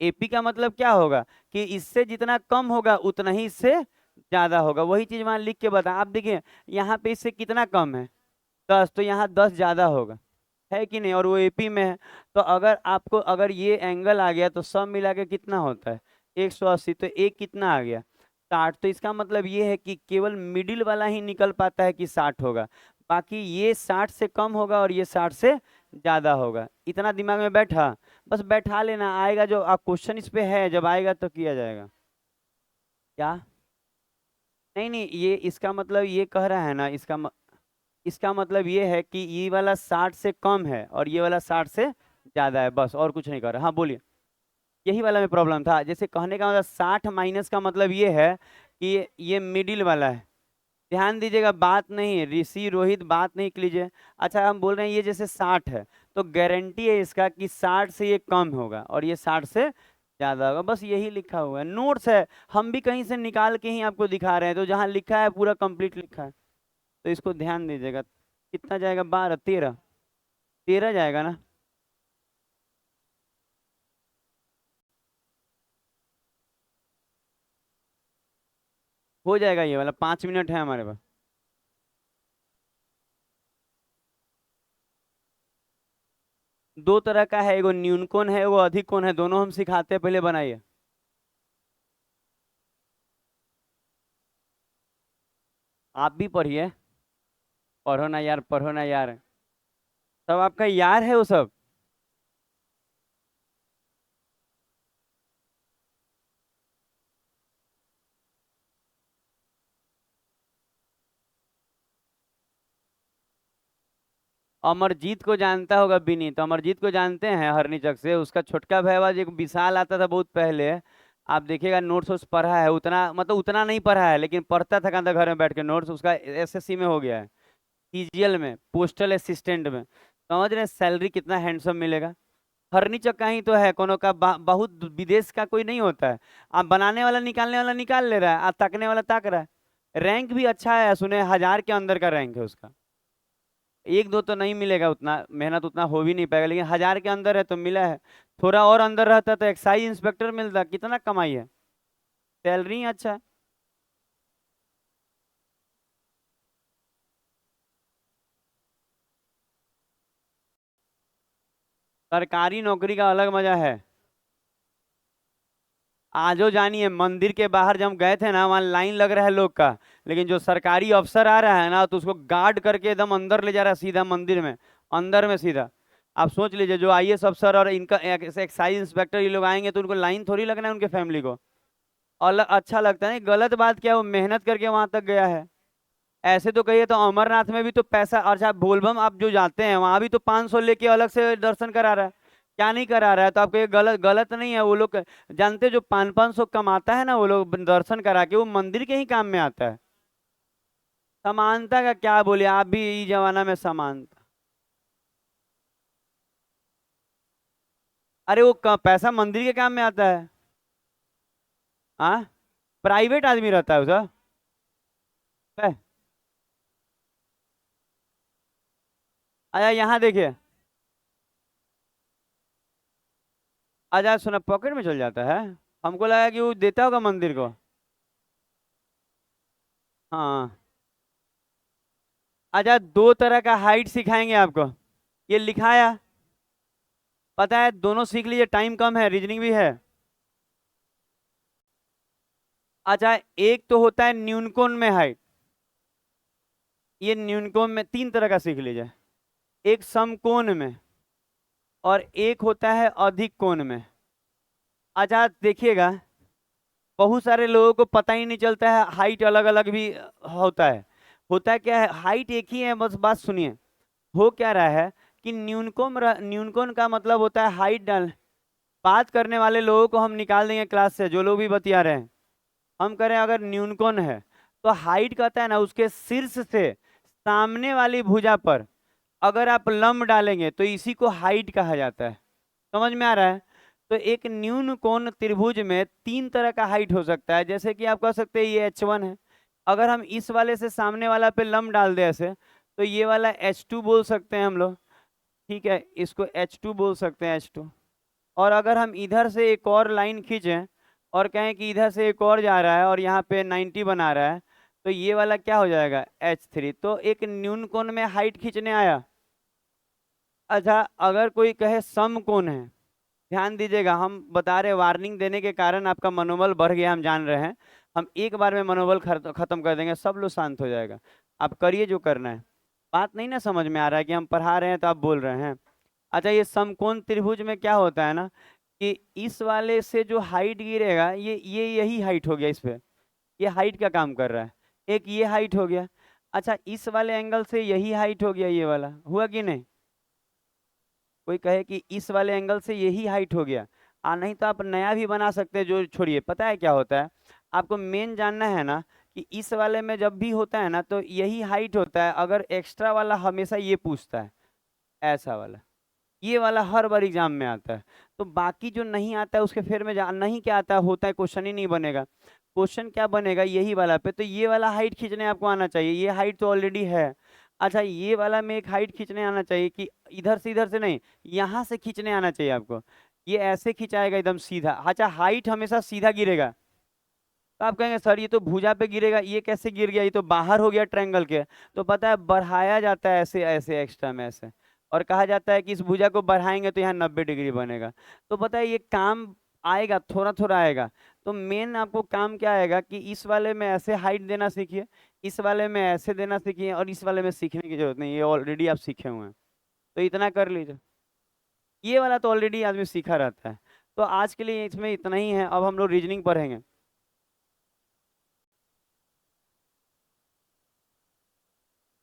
एपी का मतलब क्या होगा कि इससे जितना कम होगा उतना ही इससे ज्यादा होगा। वही चीज वहां लिख के बता, आप देखिए यहाँ पे इससे कितना कम है, 10, तो यहाँ 10 ज्यादा होगा, है कि नहीं? और वो एपी में है। तो अगर आपको अगर ये एंगल आ गया तो सब मिला के कितना होता है, 180, तो एक कितना आ गया, 60। तो इसका मतलब ये है कि केवल मिडिल वाला ही निकल पाता है कि 60 होगा, बाकी ये 60 से कम होगा और ये 60 से ज्यादा होगा। इतना दिमाग में बैठा? बस बैठा लेना, आएगा जो आप क्वेश्चन इस पे है, जब आएगा तो किया जाएगा। क्या? नहीं नहीं, ये इसका मतलब ये कह रहा है ना, इसका मतलब ये है कि ये वाला 60 से कम है और ये वाला 60 से ज्यादा है, बस और कुछ नहीं कर रहा। हाँ बोलिए। यही वाला में प्रॉब्लम था, जैसे कहने का मतलब 60 माइनस का मतलब ये है कि ये मिडिल वाला है। ध्यान दीजिएगा, बात नहीं ऋषि रोहित बात नहीं कीजिए। अच्छा, हम बोल रहे हैं ये जैसे 60 है तो गारंटी है इसका कि 60 से ये कम होगा और ये 60 से ज्यादा होगा, बस यही लिखा हुआ है, नोट्स है। हम भी कहीं से निकाल के ही आपको दिखा रहे हैं, तो जहाँ लिखा है पूरा कंप्लीट लिखा है, तो इसको ध्यान दीजिएगा। कितना जाएगा, 12 13, 13 जाएगा ना? हो जाएगा, ये वाला 5 मिनट है हमारे पास। दो तरह का है, एगो न्यून कोण है, एगो अधिक कोण है, दोनों हम सिखाते हैं, पहले बनाइए। आप भी पढ़िए। पढ़ो ना यार, पढ़ो ना यार, सब आपका यार है वो सब। अमरजीत को जानता होगा विनीत, अमरजीत को जानते हैं हरनीचक से, उसका छोटका भैया जो एक विशाल आता था बहुत पहले, आप देखिएगा नोट्स उस पढ़ा है, उतना मतलब उतना नहीं पढ़ा है लेकिन पढ़ता था कहता घर में बैठ के, नोट्स उसका एसएससी में हो गया है, सीजीएल में, पोस्टल असिस्टेंट में। समझ रहे हैं सैलरी कितना हैंडसम मिलेगा? फर्नीचर का ही तो है, कोनो का बहुत विदेश का कोई नहीं होता है। आप बनाने वाला निकालने वाला निकाल ले रहा है, आप ताकने वाला ताक रहा है। रैंक भी अच्छा है, सुने 1000 के अंदर का रैंक है उसका। एक दो तो नहीं मिलेगा, उतना मेहनत उतना हो भी नहीं पाएगा, लेकिन 1000 के अंदर है तो मिला है। थोड़ा और अंदर रहता तो एक्साइज इंस्पेक्टर मिलता, कितना कमाई है, सैलरी अच्छा है। सरकारी नौकरी का अलग मजा है। आजो जानिए, मंदिर के बाहर जब हम गए थे ना, वहाँ लाइन लग रहा है लोग का, लेकिन जो सरकारी अफसर आ रहा है ना तो उसको गार्ड करके एकदम अंदर ले जा रहा है, सीधा मंदिर में, अंदर में सीधा। आप सोच लीजिए, जो आईएएस अफसर और इनका एक्साइज इंस्पेक्टर ये लोग आएंगे तो उनको लाइन थोड़ी लगना है, उनके फैमिली को। अलग अच्छा लगता है, गलत बात क्या है, वो मेहनत करके वहां तक गया है। ऐसे तो कहिए तो अमरनाथ में भी तो पैसा, अच्छा बोलबम आप जो जाते हैं वहां भी तो 500 लेके अलग से दर्शन करा रहा है। क्या नहीं करा रहा है? तो आपको ये गलत गलत नहीं है, वो लोग जानते जो 500 500 कमाता है ना वो लोग दर्शन करा के, वो मंदिर के ही काम में आता है। समानता का क्या बोले, आप भी इस जमाना में समानता। अरे वो पैसा मंदिर के काम में आता है। हाँ, प्राइवेट आदमी रहता है उसका। है। अच्छा, यहाँ देखिए, आजाद सोना पॉकेट में चल जाता है, हमको लगा कि वो देता होगा मंदिर को। हाँ। आजाद दो तरह का हाइट सिखाएंगे आपको, ये लिखाया, पता है, दोनों सीख लीजिए, टाइम कम है, रीजनिंग भी है। अच्छा, एक तो होता है न्यूनकोण में हाइट, ये न्यूनकोण में तीन तरह का सीख लीजिए, एक समकोण में और एक होता है अधिक कोण में। अच्छा देखिएगा, बहुत सारे लोगों को पता ही नहीं चलता है, हाइट अलग अलग भी होता है। होता क्या है, हाइट एक ही है, बस बात सुनिए। हो क्या रहा है कि न्यूनकोण का मतलब होता है हाइट डाल, बात करने वाले लोगों को हम निकाल देंगे क्लास से, जो लोग भी बतिया रहे हैं। हम करें अगर न्यूनकोण है तो हाइट कहता है ना, उसके शीर्ष से सामने वाली भुजा पर अगर आप लंब डालेंगे तो इसी को हाइट कहा जाता है। समझ में आ रहा है? तो एक न्यून कोण त्रिभुज में तीन तरह का हाइट हो सकता है, जैसे कि आप कह सकते हैं ये H1 है, अगर हम इस वाले से सामने वाला पे लंब डाल दें ऐसे, तो ये वाला H2 बोल सकते हैं हम लोग, ठीक है, इसको H2 बोल सकते हैं, H2। और अगर हम इधर से एक और लाइन खींचें और कहें कि इधर से एक और जा रहा है और यहाँ पे 90 बना रहा है, तो ये वाला क्या हो जाएगा, H3। तो एक न्यून कोण में हाइट खींचने आया। अच्छा, अगर कोई कहे समकोण है, ध्यान दीजिएगा, हम बता रहे वार्निंग देने के कारण आपका मनोबल बढ़ गया, हम जान रहे हैं, हम एक बार में मनोबल खत्म कर देंगे, सब लोग शांत हो जाएगा, आप करिए जो करना है। बात नहीं ना समझ में आ रहा है कि हम पढ़ा रहे हैं तो आप बोल रहे हैं। अच्छा, ये समकोण त्रिभुज में क्या होता है ना, कि इस वाले से जो हाइट गिरेगा, ये यही हाइट हो गया, इस पे ये हाइट का काम कर रहा है, एक ये हाइट हो गया। अच्छा, इस वाले एंगल से यही हाइट हो गया, ये वाला हुआ कि नहीं? कोई कहे कि इस वाले एंगल से यही हाइट हो गया, नहीं तो आप नया भी बना सकते हैं, जो छोड़िए, पता है क्या होता है, आपको मेन जानना है ना, कि इस वाले में जब भी होता है ना तो यही हाइट होता है, अगर एक्स्ट्रा वाला हमेशा ये पूछता है, ऐसा वाला, ये वाला हर बार एग्जाम में आता है। तो बाकी जो नहीं आता है उसके फिर में नहीं क्या आता है, होता है, क्वेश्चन ही नहीं बनेगा। क्वेश्चन क्या बनेगा, यही वाला पे, तो ये वाला हाइट खींचने आपको आना चाहिए, ये हाइट तो ऑलरेडी है। अच्छा, ये वाला में एक हाइट खींचने आना चाहिए, कि इधर से नहीं, यहाँ से खींचने आना चाहिए आपको, ये ऐसे खिंचाएगा एकदम सीधा। अच्छा, हाइट हमेशा सीधा गिरेगा, तो आप कहेंगे सर ये तो भुजा पे गिरेगा, ये कैसे गिर गया, ये तो बाहर हो गया ट्रायंगल के। तो पता है, बढ़ाया जाता है ऐसे ऐसे एक्स्ट्रा में ऐसे, और कहा जाता है कि इस भुजा को बढ़ाएंगे तो यहाँ 90 डिग्री बनेगा। तो पता है ये काम आएगा, थोड़ा थोड़ा आएगा। तो मेन आपको काम क्या आएगा, कि इस वाले में ऐसे हाइट देना सीखिए, इस वाले में ऐसे देना सीखिए, और इस वाले में सीखने की जरूरत नहीं, ये ऑलरेडी आप सीखे हुए हैं, तो इतना कर लीजिए। ये वाला तो ऑलरेडी आदमी सीखा रहता है। तो आज के लिए इसमें इतना ही है, अब हम लोग रीजनिंग पढ़ेंगे।